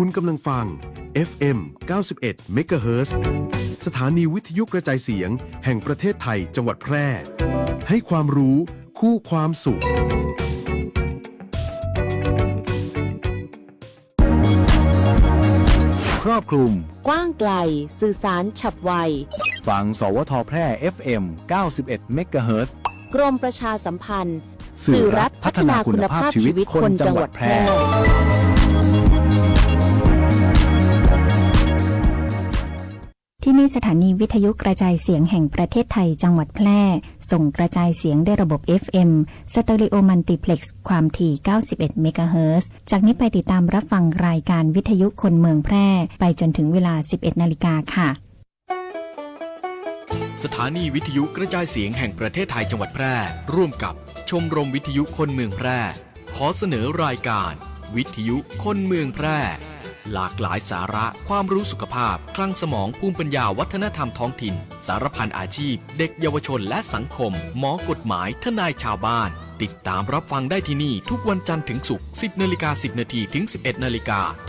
คุณกำลังฟัง FM 91 MHz สถานีวิทยุกระจายเสียงแห่งประเทศไทยจังหวัดแพร่ให้ความรู้คู่ความสุขครอบคลุมกว้างไกลสื่อสารฉับไวฟังสวทแพร่ FM 91 MHz กรมประชาสัมพันธ์สื่อรัฐพัฒนาคุณภาพชีวิตคนจังหวัดแพร่ที่นี่สถานีวิทยุกระจายเสียงแห่งประเทศไทยจังหวัดแพร่ส่งกระจายเสียงด้วยระบบ FM สเตอริโอมัลติเพล็กซ์ความถี่91 เมกะเฮิรตซ์จากนี้ไปติดตามรับฟังรายการวิทยุคนเมืองแพร่ไปจนถึงเวลา 11 นาฬิกาค่ะสถานีวิทยุกระจายเสียงแห่งประเทศไทยจังหวัดแพร่ร่วมกับชมรมวิทยุคนเมืองแพร่ขอเสนอรายการวิทยุคนเมืองแพร่หลากหลายสาระความรู้สุขภาพคลังสมองภูมิปัญญาวัฒนธรรมท้องถิ่นสารพันอาชีพเด็กเยาวชนและสังคมหมอกฎหมายทนายชาวบ้านติดตามรับฟังได้ที่นี่ทุกวันจันทร์ถึงศุกร์ 10:10 นถึง 11:00 น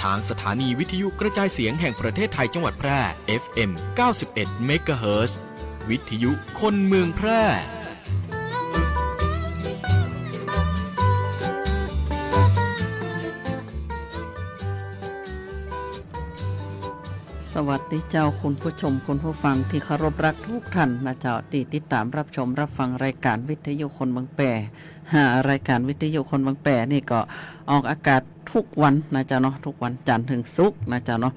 ทางสถานีวิทยุกระจายเสียงแห่งประเทศไทยจังหวัดแพร่ FM 91 MHz วิทยุคนเมืองแพร่สวัสดีเจ้าคุณผู้ชมคุณผู้ฟังที่เคารพรักทุกท่านนะเจ้าติดตามรับชมรับฟังรายการวิทยุคนเมืองแปรรายการวิทยุคนเมืองแปรนี่ก็ออกอากาศทุกวันนะเจ้าเนาะทุกวันจันทร์ถึงศุกร์นะเจ้าเนาะ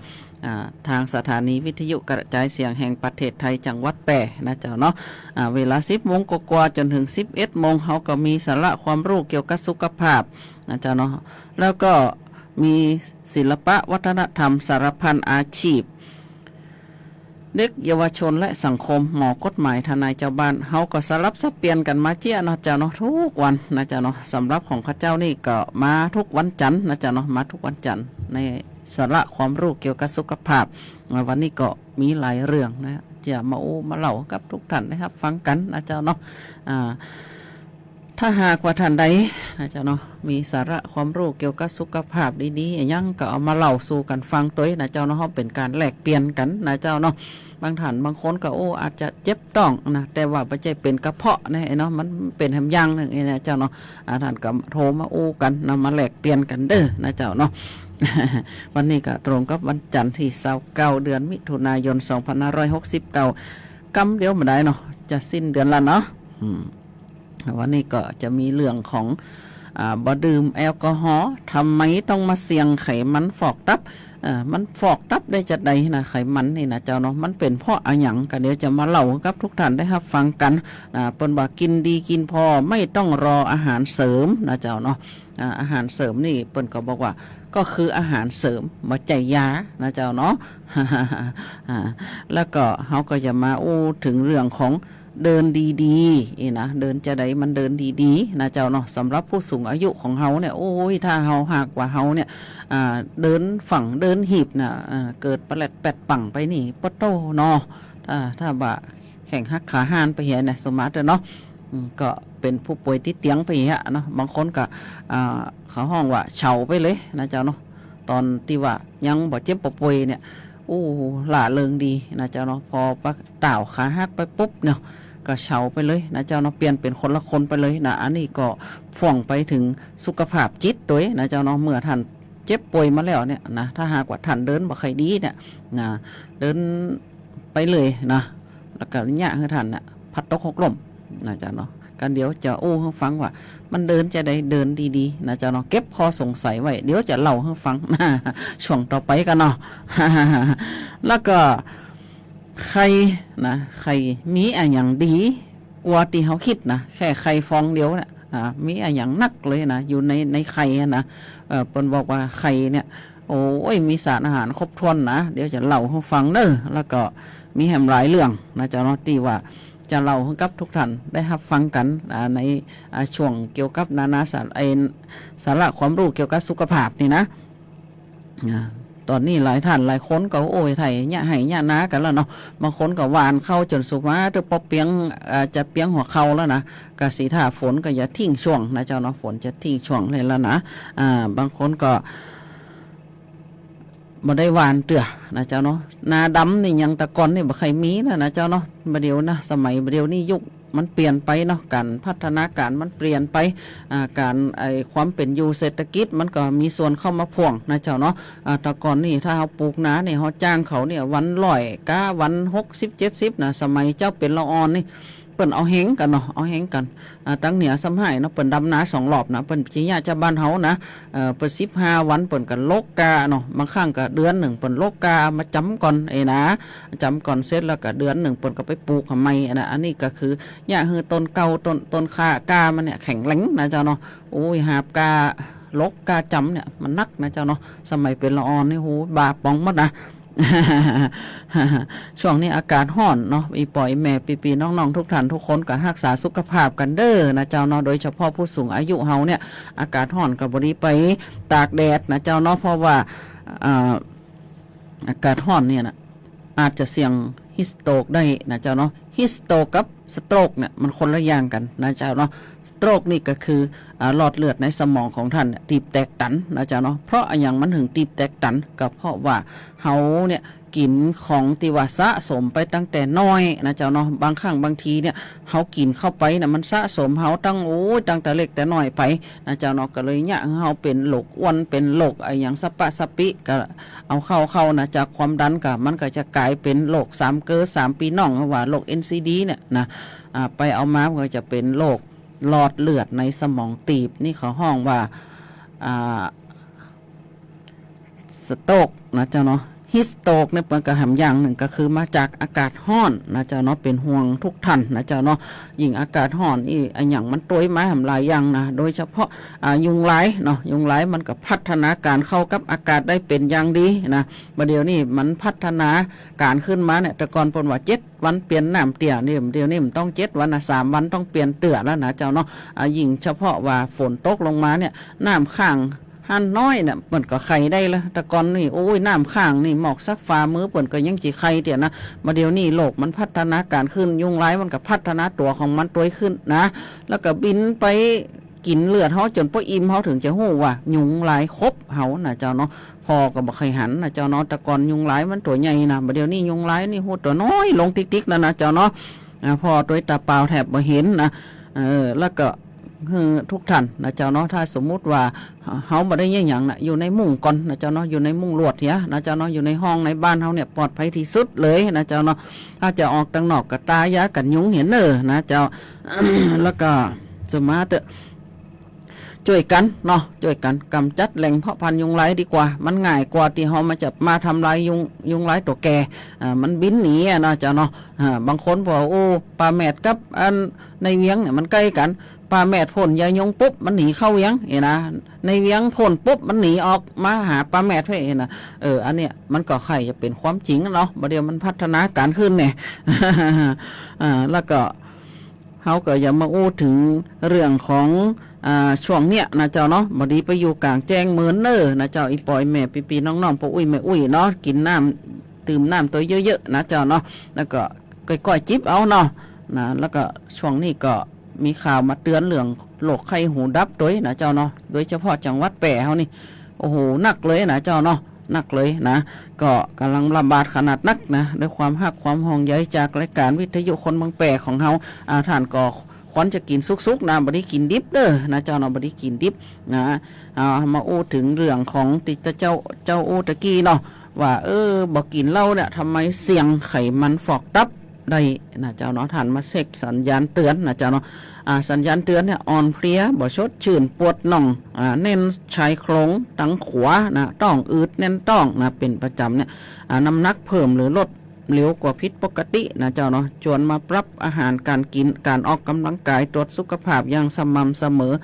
ทางสถานีวิทยุกระจายเสียงแห่งประเทศไทยจังหวัดแปรนะเจ้าเนาะเวลา 10 โมงกว่าจนถึง 11 โมงเขาก็มีสาระความรู้เกี่ยวกับสุขภาพนะเจ้าเนาะแล้วก็มีศิลปะวัฒนธรรมสารพันอาชีพเด็กเยาวชนและสังคมหมอกฎหมายทนายเจ้าบ้านเฮาก็สลับสับเปลี่ยนกันมาเจ้าเนาะเจ้าเนาะทุกวันนะเจ้าเนาะสำหรับของข้าเจ้านี่ก็มาทุกวันจันทร์นะเจ้าเนาะมาทุกวันจันทร์ในสาระความรู้เกี่ยวกับสุขภาพวันนี้ก็มีหลายเรื่องนะจะมาเล่ากับทุกท่านนะครับฟังกันนะเจ้าเนาะถ้าหากว่าท่านใดนะเจ้าเนาะมีสาระความรู้เกี่ยวกับสุขภาพดีๆยังก็เอามาเล่าสู่กันฟังตัวนะเจ้าเนาะเป็นการแลกเปลี่ยนกันนะเจ้าเนาะบางท่านบางคนก็อาจจะเจ็บต้องนะแต่ว่าไม่ใช่เป็นกระเพาะนะเนาะมันเป็นแฮมยังนึงนะเจ้าเนาะท่านก็โทรมากันนำมาแลกเปลี่ยนกันเด้อนะเจ้าเนาะ วันนี้ก็ตรงกับวันจันทร์ที่29เดือนมิถุนายน2569กำเดียวมาได้เนาะจะสิ้นเดือนละเนาะวันนี้ก็จะมีเรื่องของบ่ดื่มแอลกอฮอล์ทำไมต้องมาเสี่ยงไขมันฟอกตับมันฟอกตับได้จะใดนะไขมันนี่นะเจ้าเนาะมันเป็นเพราะอะไรหยังกันเดี๋ยวจะมาเล่ากับทุกท่านได้รับฟังกันเปิ้นว่ากินดีกินพอไม่ต้องรออาหารเสริมนะเจ้าเนาะอาหารเสริมนี่เปิ้นก็บอกว่าก็คืออาหารเสริมบ่ใจยานะเจ้าเนาะ แล้วก็เฮาก็จะมาถึงเรื่องของเดินดีๆนะเดินจะได้มันเดินดีๆนะเจ้าเนาะสำหรับผู้สูงอายุของเฮาเนี่ยถ้าเฮาหากว่าเฮาเนี่ยเดินฝั่งเดินหีบนะเกิดปะแลดแปดปังไปนี่ปะโตเนาะถ้าบ่แข่งหักขาหานไปเหี้ยเนี่ยสมมาตรเนาะก็เป็นผู้ป่วยติดเตียงไปเหี้ยเนาะบางคนก็เขาห้องว่าเฉาไปเลยนะเจ้าเนาะตอนที่ว่ายังบ่เจ็บบ่ป่วยเนี่ยหล่าเริงดีนะเจ้าเนาะพอปะต่าวขาหักไปปุ๊บเนาะก็เฉาไปเลยนะเจ้าเนาะเปลี่ยนเป็นคนละคนไปเลยนะอันนี้ก็พ่วงไปถึงสุขภาพจิตด้วยนะเจ้าเนาะเมื่อท่านเจ็บป่วยมาแล้วเนี่ยนะถ้าหากว่าท่านเดินบ่ค่อยดีเนี่ยนะเดินไปเลยนะแล้วก็ยะให้ท่านน่ะพัดตกหกล้มนะเจ้าเนาะกันเดี๋ยวจะให้ฟังว่ามันเดินจะได้เดินดีๆนะเจ้าเนาะเก็บข้อสงสัยไว้เดี๋ยวจะเล่าให้ฟัง ช่วงต่อไปกันเนาะ แล้วก็ใครนะใครมีอะไรอย่างดีกว่าที่เขาคิดนะแค่ไข่ฟองเดียวเนี่ยมีอะไรอย่างนักเลยนะอยู่ในไข่นะเปิ้นบอกว่าไข่เนี่ยมีสารอาหารครบถ้วนนะเดี๋ยวจะเล่าให้ฟังเด้อแล้วก็มีแหมหลายเรื่องนะเจ้าเนาะที่ว่าจะเล่าให้กับทุกท่านได้รับฟังกันในช่วงเกี่ยวกับนานาสาระความรู้เกี่ยวกับสุขภาพนี่นะตอนนี้หลายท่านหลายคนก็ไทยเนี่ยให้เนี่ยนากันแล้วเนาะบางคนก็หวานเข้าจนสุมาจะพอเปียงจะเปียงหัวเข่าแล้วนะกะสีท่าฝนก็อย่าทิ้งช่วงนะเจ้าเนาะฝนจะทิ้งช่วงเลยแล้วนะบางคนก็ บ่ได้หวานเตื้อนะเจ้าเนาะนาดำนี่ยังตะกอนนี่บ่ใครมีนะเจ้าเนาะบัดเดี๋ยวนะสมัยบัดเดี๋ยวนี้ยุคมันเปลี่ยนไปเนาะการพัฒนาการมันเปลี่ยนไปการความเป็นอยู่เศรษฐกิจมันก็มีส่วนเข้ามาพ่วงนะเจ้าเนาะตะกอนนี่ถ้าเฮาปลูกนาเนี่ยเฮาจ้างเขาเนี่ยวัน100กะวัน60 70นะสมัยเจ้าเป็นละออนนี่เปิ้นเอาเฮงกันเนาะเอาเฮงกันตั้งเหนือซ้ำให้เนาะเปิ้นดำนา2รอบนะเปิ้นสิญาจะบ้านเฮานะเปิ้น15วันเปิ้นก็โลกกาเนาะบางครั้งก็เดือนหนึ่งเปิ้นโลกกามาจำก่อนนะจำก่อนเสร็จแล้วก็เดือนหนึ่งเปิ้นก็ไปปลูกใหม่นะอันนี้ก็คือหญ้าคือต้นเก่าต้นคากามันเนี่ยแข็งแรงนะเจ้าเนาะโอ้ยหาบกาลกกาจำเนี่ยมันนักนะเจ้าเนาะสมัยเป็นละออนนี่โหบาปองหมดนะ ช่วงนี้อากาศร้อนเนาะอีปล่อยแม่ปีน้องๆทุกท่านทุกคนก็รักษาสุขภาพกันเด้อนะเจ้าเนาะโดยเฉพาะผู้สูงอายุเฮาเนี่ยอากาศร้อนก็บ่ได้ไปตากแดดนะเจ้าเนาะเพราะว่าอากาศร้อนเนี่ยนะอาจจะเสี่ยงฮิสโตรกได้นะเจ้าเนาะฮิสโตรกกับสโตรกเนี่ยมันคนละอย่างกันนะเจ้าเนาะสโตรกนี่ก็คือหลอดเลือดในสมองของท่านตีบแตกตันนะเจ้าเนาะเพราะอย่างมันถึงตีบแตกตันก็เพราะว่าเฮาเนี่ยกินของที่ว่าสะสมไปตั้งแต่น้อยนะเจ้าเนาะบางครั้งบางทีเนี่ยเฮากินเข้าไปนะมันสะสมเฮาตั้งแต่เล็กแต่น้อยไปนะเจ้าเนาะก็เลยเนี่ยเฮาเป็นโรคอ้วนเป็นโรคอย่างสะปะสะปิก็เอาเข้านะจากความดันก็มันก็จะกลายเป็นโรค3 เกอ3 ปีน้องว่าโรค NCD เนี่ยนะไปเอามาก็จะเป็นโรคหลอดเลือดในสมองตีบนี่เขาห้องว่าสโตรกนะเจ้าเนาะฮิสโตรกเนี่ยเป็นกระหำอย่างหนึ่งก็คือมาจากอากาศร้อนนะเจ้าเนาะเป็นห่วงทุกท่านนะเจ้าเนาะยิ่งอากาศร้อนนี่อย่างมันตัวไม้หำลายอย่างนะโดยเฉพาะยุงลายเนาะยุงลายมันก็พัฒนาการเข้ากับอากาศได้เป็นอย่างดีนะประเดี๋ยวนี้มันพัฒนาการขึ้นมาเนี่ยแต่ก่อนปนว่า7 วันเปลี่ยนน้ำเตี่ยนี่เดี๋ยวนี้มันต้อง7 วันนะ3 วันต้องเปลี่ยนเตื่อแล้วนะเจ้าเนาะยิ่งเฉพาะว่าฝนตกลงมาเนี่ยน้ำข้างหันน้อยเนี่ยเปิ่นก็ไข่ได้ละแต่ก่อนนี่โอ้ยน้ำข้างนี่หมอกซักฟ้ามือเปิ่นก็ยังจีไข่เตี่ยนะมาเดี๋ยวนี้โลกมันพัฒนาการขึ้นยุงลายมันก็พัฒนาตัวของมันตัวขึ้นนะแล้วก็บินไปกินเลือดเฮาจนพออิ่มเฮาถึงจะฮู้ว่ายุงลายครบเฮานะเจ้าเนาะพอก็บ่เคยหันนะเจ้าเนาะแต่ก่อนยุงลายมันตัวใหญ่นะมาเดี๋ยวนี้ยุงลายนี่ฮู้ตัวน้อยลงติ๊กๆแล้วนะเจ้าเนาะพอตัวตาเปล่าแทบบ่เห็นนะแล้วก็คือทุกท่านนะเจ้าเนาะถ้าสมมุติว่าเฮาบ่ได้ยังหยังนะอยู่ในมุ้งก่อนนะเจ้าเนาะอยู่ในมุ้งลวดเหียนะเจ้าเนาะอยู่ในห้องในบ้านเฮาเนี่ยปลอดภัยที่สุดเลยนะเจ้าเนาะถ้าจะออกทางนอกก็ตายากันยุงเห็นเด้อนะเจ้า แล้วก็สมาเตช่วยกันเนาะช่วยกันกำจัดแหล่งเพาะพันธุ์ยุงลายดีกว่ามันง่ายกว่าที่เฮามาจะมาทำลายยุงลายตัวแก่มันบินหนีนะเจ้าเนาะบางคนบอกโอ้ปลาแมดกับอันในเวียงเนี่ยมันใกล้กันปลาแมดพ่นยายงปุ๊บมันหนีเข้าเวียงเห็นนะในเวียงพ่นปุ๊บมันหนีออกมาหาปลาแมดเพื่อเห็นนะอันเนี้ยมันก็ใครจะเป็นความจริงเนาะประเดี๋ยวมันพัฒนาการขึ้นเนี่ย แล้วก็เขาก็อย่ามาอู้ถึงเรื่องของช่วงเนี้ยนะเจ้าเนาะบดีไปอยู่กลางแจ้งเหมือนเนอนะเจ้าอีปล่อยแม่ปีน้องๆพ่ออุ้ยแม่อุ้ยเนาะกินน้ำตื่มน้ำตัวเยอะๆนะเจ้าเนาะแล้วก็ก้อยๆจิบเอาเนาะนะแล้วก็ช่วงนี้ก็มีข่าวมาเตือนเรื่องโรคไข้หูดับตัวนะเจ้าเนาะโดยเฉพาะจังหวัดแปะเฮานี่โอ้โหหนักเลยนะเจ้าเนาะหนักเลยนะก็กำลังระบาดขนาดนักนะด้วยความฮักความห่วงใยจากรายการวิทยุคนเมืองแปะของเฮาท่านก็ควันจะกินซุกๆนะบ่ได้กินดิบเด้อนะเจ้าเนาะบ่ได้กินดิบนะมาอู้ถึงเรื่องของติเจ้าอู้ตะกี้เนาะว่าบ่กินเหล้าเนี่ยทำไมเสี่ยงไขมันฟอกตับได้นะเจ้าเนาะท่านมาเช็คสัญญาณเตือนนะเจ้าเนาะสัญญาณเตือนเนี่ยอ่อนเพลียบ่สดชื่นปวดน่องเน้นชายโครงตั้งขวานะต้องอืดแน่นต้องนะเป็นประจำเนี่ยน้ำหนักเพิ่มหรือลดเร็วกว่าพิษปกตินะเจ้าเนาะชวนมาปรับอาหารการกินการออกกำลังกายตรวจสุขภาพอย่างสม่ำเสมอ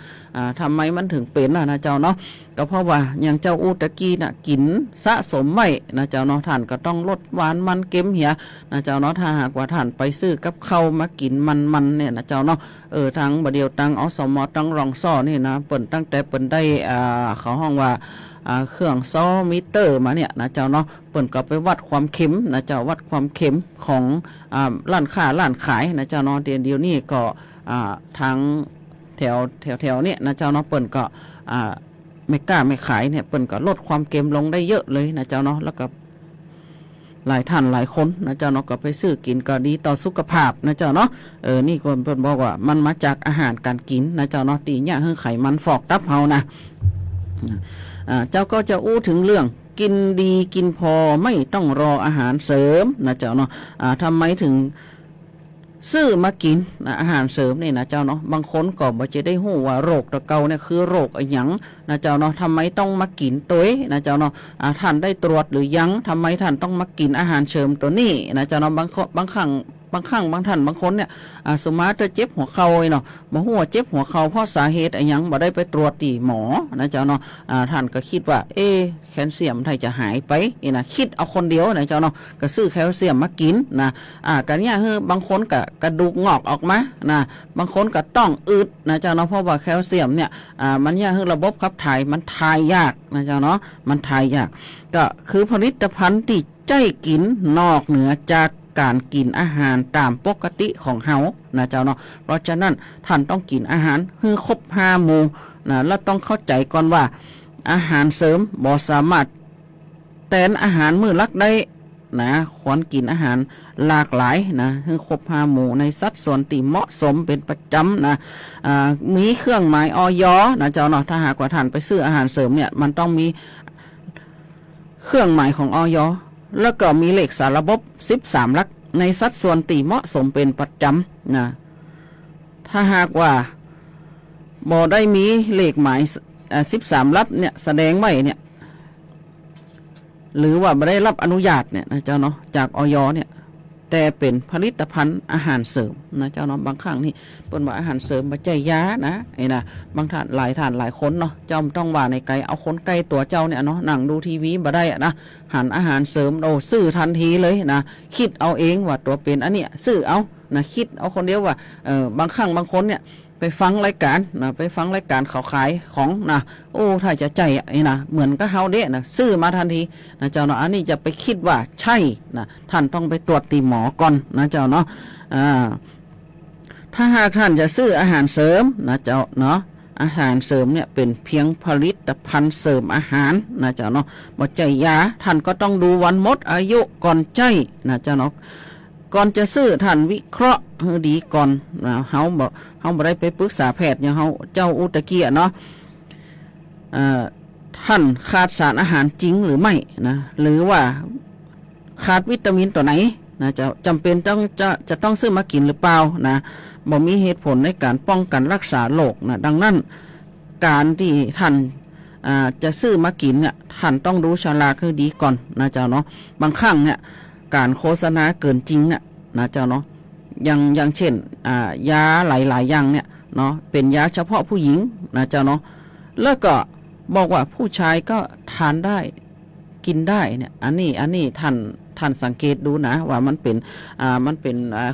ทำไมมันถึงเป็นนะเจ้าเนาะก็เพราะว่าอย่างเจ้าอูตะกี้น่ะกินสะสมไว้นะเจ้าเนาะท่านก็ต้องลดหวานมันเค็มเหียนะเจ้าเนาะถ้าหากว่าท่านไปซื้อกับข้าวมากินมันเนี่ยนะเจ้าเนาะทั้งบ่เดียวตั้งอสมตั้งรองซ่อนี่นะเปิ้นตั้งแต่เปิ้นได้เขาห้องว่าเครื่องซอมิเตอร์มาเนี่ยนะเจ้าเนาะเปิ้นก็ไปวัดความเค็มนะเจ้าวัดความเค็มของร้านค้าร้านขายนะเจ้าเนาะเดี๋ยวนี้ก็ทางแถวเนี่ยนะเจ้าเนาะเปิ้นก็ ไม่กล้าไม่ขายเนี่ยเปิ้นก็ลดความเค็มลงได้เยอะเลยนะเจ้าเนาะแล้วก็หลายท่านหลายคนนะเจ้าเนาะก็ไปซื้อกินก็ดีต่อสุขภาพนะเจ้าเนาะนี่คนเพิ่นบอกว่ามันมาจากอาหารการกินนะเจ้าเนาะตีเนี่ยคือไขมันฟอกตับเฮานะเจ้าก็จะอู้ถึงเรื่องกินดีกินพอไม่ต้องรออาหารเสริมนะเจ้าเนาะทำไมถึงซื้อมากินนะอาหารเสริมนี่นะเจ้าเนาะบางคนก็บ่จะได้ฮู้ว่าโรคตะเกาเนี่ยคือโรคอะไรหยังนะเจ้าเนาะทำไมต้องมากินตัวนะเจ้าเนาะท่านได้ตรวจหรือยังทำไมท่านต้องมากินอาหารเสริมตัวนี้นะเจ้าเนาะบางครั้งบางท่านบางคนเนี่ยสมมาจะเจ็บหัวเข่าเนาะบ่ฮู้ว่าเจ็บหัวเข่าเพราะสาเหตุอะไรหยังบ่ได้ไปตรวจที่หมอนะเจ้าเนาะท่านก็คิดว่าแคลเซียมไทยจะหายไปนะคิดเอาคนเดียวนะเจ้าเนาะก็ซื้อแคลเซียมมากินนะกันเนี่ยบางคนก็กระดูกงอกออกมานะบางคนก็ต้องอึดนะเจ้าเนาะเพราะว่าแคลเซียมเนี่ยมันเนี่ยระบบขับถ่ายมันถ่ายยากนะเจ้าเนาะมันถ่ายยากก็คือผลิตภัณฑ์ที่ใจกินนอกเหนือจากการกินอาหารตามปกติของเฮานะเจ้าเนาะเพราะฉะนั้นท่านต้องกินอาหารให้ครบ5หมู่นะแล้วต้องเข้าใจก่อนว่าอาหารเสริมบ่สามารถแทนอาหารมื้อหลักได้นะควรกินอาหารหลากหลายนะให้ครบ5หมู่ในสัดส่วนที่เหมาะสมเป็นประจำนะมีเครื่องหมายอย.นะเจ้าเนาะถ้าหากว่าท่านไปซื้ออาหารเสริมเนี่ยมันต้องมีเครื่องหมายของอย.แล้วก็มีเลขสารระบบ13หลักในสัดส่วนที่เหมาะสมเป็นประจำนะถ้าหากว่าบ่ได้มีเลขหมาย13หลักเนี่ยแสดงไว้เนี่ยหรือว่าไม่ได้รับอนุญาตเนี่ยนะเจ้าเนาะจากอย.เนี่ยแต่เป็นผลิตภัณฑ์อาหารเสริมนะเจ้าเนาะบางครั้งนี่เปิ้นว่าอาหารเสริมบ่ใจยานะไอ้นะบางท่านหลายคนเนาะเจ้าต้องว่าในไกลเอาคนใกล้ตัวเจ้าเนี่ยเนาะนั่งดูทีวีบ่ได้อะนะหันอาหารเสริมซื้อทันทีเลยนะคิดเอาเองว่าตัวเป็นอันเนี้ยซื้อเอานะคิดเอาคนเดียวว่าบางครั้งบางคนเนี่ยไปฟังรายการนะไปฟังรายการเขาขายของนะโอ้ถ้าจะใจไอ้นะเหมือนก็เฮาเด้นะซื้อมาทันทีนะเจ้าเนาะอันนี้จะไปคิดว่าใช่นะท่านต้องไปตรวจตีหมอก่อนนะเจ้าเนาะถ้าหากท่านจะซื้ออาหารเสริมนะเจ้าเนาะอาหารเสริมเนี่ยเป็นเพียงผลิตภัณฑ์เสริมอาหารนะเจ้าเนาะบ่ใจยาท่านก็ต้องดูวันหมดอายุก่อนใจนะเจ้าเนาะก่อนจะซื้อท่านวิเคราะห์ให้ดีก่อนนะเฮาบ่ได้ไปปรึกษาแพทย์อย่างเฮาเจ้าอุตะเกียเนาะท่านขาดสารอาหารจริงหรือไม่นะหรือว่าขาดวิตามินตัวไหนนะจะจำเป็นจะต้องซื้อมากินหรือเปล่านะบ่มีเหตุผลในการป้องกันรักษาโรคนะดังนั้นการที่ท่านจะซื้อมากินเนี่ยท่านต้องดูฉลากให้ดีก่อนนะเจ้าเนาะบางครั้งเนี่ยการโฆษณาเกินจริงเนี่ยนะเจ้าเนาะอย่างเช่นยาหลายอย่างเนี่ยเนาะเป็นยาเฉพาะผู้หญิงนะเจ้าเนาะแล้วก็บอกว่าผู้ชายก็ทานได้กินได้เนี่ยอันนี้ท่านสังเกตดูนะว่ามันเป็น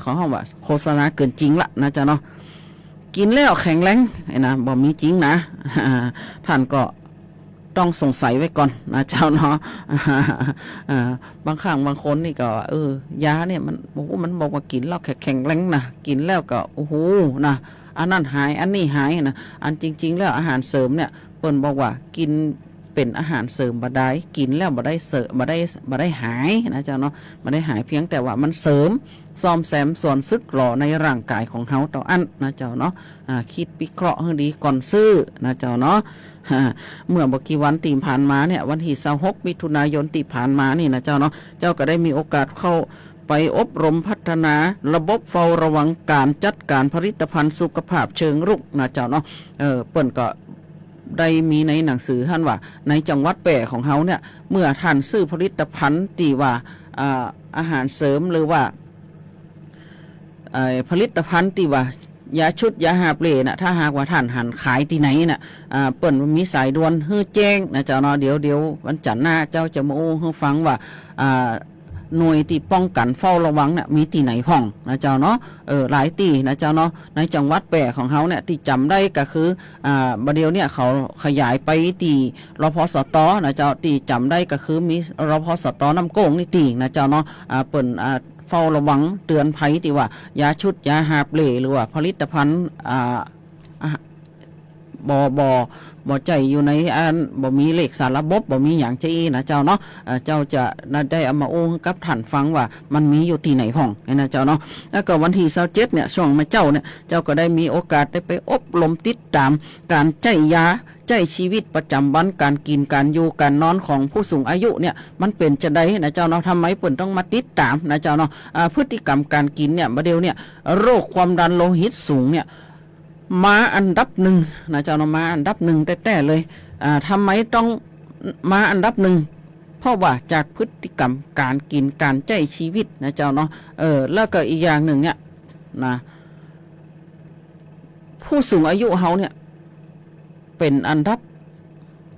ของห้องว่าโฆษณาเกินจริงละนะเจ้าเนาะกินแล้วแข็งแรงนะบ่มีจริงนะท่านก็ต้องสงสัยไว้ก่อนนะเจ้าเนาะบางครั้งบางคนนี่ก็ยาเนี่ยมันบอกว่ากินแล้วแข็งแรงนะกินแล้วก็โอ้โหนะอันนั้นหายอันนี้หายนะอันจริงๆแล้วอาหารเสริมเนี่ยเปิ้นบอกว่ากินเป็นอาหารเสริมบ่ได้กินแล้วบ่ได้เสริมบ่ได้หายนะเจ้าเนาะบ่ได้หายเพียงแต่ว่ามันเสริมซ่อมแซมส่วนซึกหล่อในร่างกายของเฮาต่ออันนะเจ้าเนาะคิดวิเคราะห์ให้ดีก่อนซื้อนะเจ้าเนาะเมื่อบ่กี่วันที่ผ่านมาเนี่ยวันที่26มิถุนายนที่ผ่านมานี่นะเจ้าเนาะเจ้าก็ได้มีโอกาสเข้าไปอบรมพัฒนาระบบเฝ้าระวังการจัดการผลิตภัณฑ์สุขภาพเชิงรุกนะเจ้าเนาะเปิ้นก็ได้มีในหนังสือท่านว่าในจังหวัดแปะของเฮาเนี่ยเมื่อท่านซื้อผลิตภัณฑ์ที่ว่าอาหารเสริมหรือว่าผลิตภัณฑ์ที่ว่ายาชุดยาหาเปลนะถ้าหากว่าท่านหันขายที่ไหนน่ะเปิ้นมีสายด่วนฮื้อแจ้งนะเจ้าเนาะเดี๋ยววันจันทร์หน้าเจ้าจะมาให้ฟังว่าหน่วยที่ป้องกันเฝ้าระวังเนี่ยมีที่ไหนพ่องนะเจ้าเนาะหลายที่นะเจ้าเนาะในจังหวัดแปะของเฮาเนี่ยที่จำได้ก็คือบัดเดียวเนี่ยเขาขยายไปที่รพสตนะเจ้าที่จำได้ก็คือมีรพสตน้ำโก้งนี่ตินะเจ้าเนาะเปิ้นเฝ้าระวังเตือนภัยที่ว่ายาชุดยาหาเปลหรือว่าผลิตภัณฑ์ บ่ใจอยู่ในบ่มีเลขสารระบบบ่มีหยังจะอีนะเจ้าเนาะเจ้าจะได้เอามาโอ้กับท่านฟังว่ามันมีอยู่ที่ไหนพ่องนะเจ้าเนาะแล้วก็วันที่27เนี่ยช่วงมาเจ้าเนี่ยเจ้าก็ได้มีโอกาสได้ไปอบรมติดตามการใจยาใจชีวิตประจำวันการกินการอยู่การนอนของผู้สูงอายุเนี่ยมันเป็นจะได้นะเจ้าเนาะทำไมเปิ่นต้องมาติดตามนะเจ้าเนาะพฤติกรรมการกินเนี่ยมาเดียวเนี่ยโรคความดันโลหิตสูงเนี่ยมาอันดับหนึ่งนะเจ้าเนาะมาอันดับหนึ่งแต่เลยทำไมต้องมาอันดับหนึ่งเพราะว่าจากพฤติกรรมการกินการใจชีวิตนะเจ้าเนาะแล้วก็อีกอย่างหนึ่งเนี่ยนะผู้สูงอายุเฮาเนี่ยเป็นอันดับ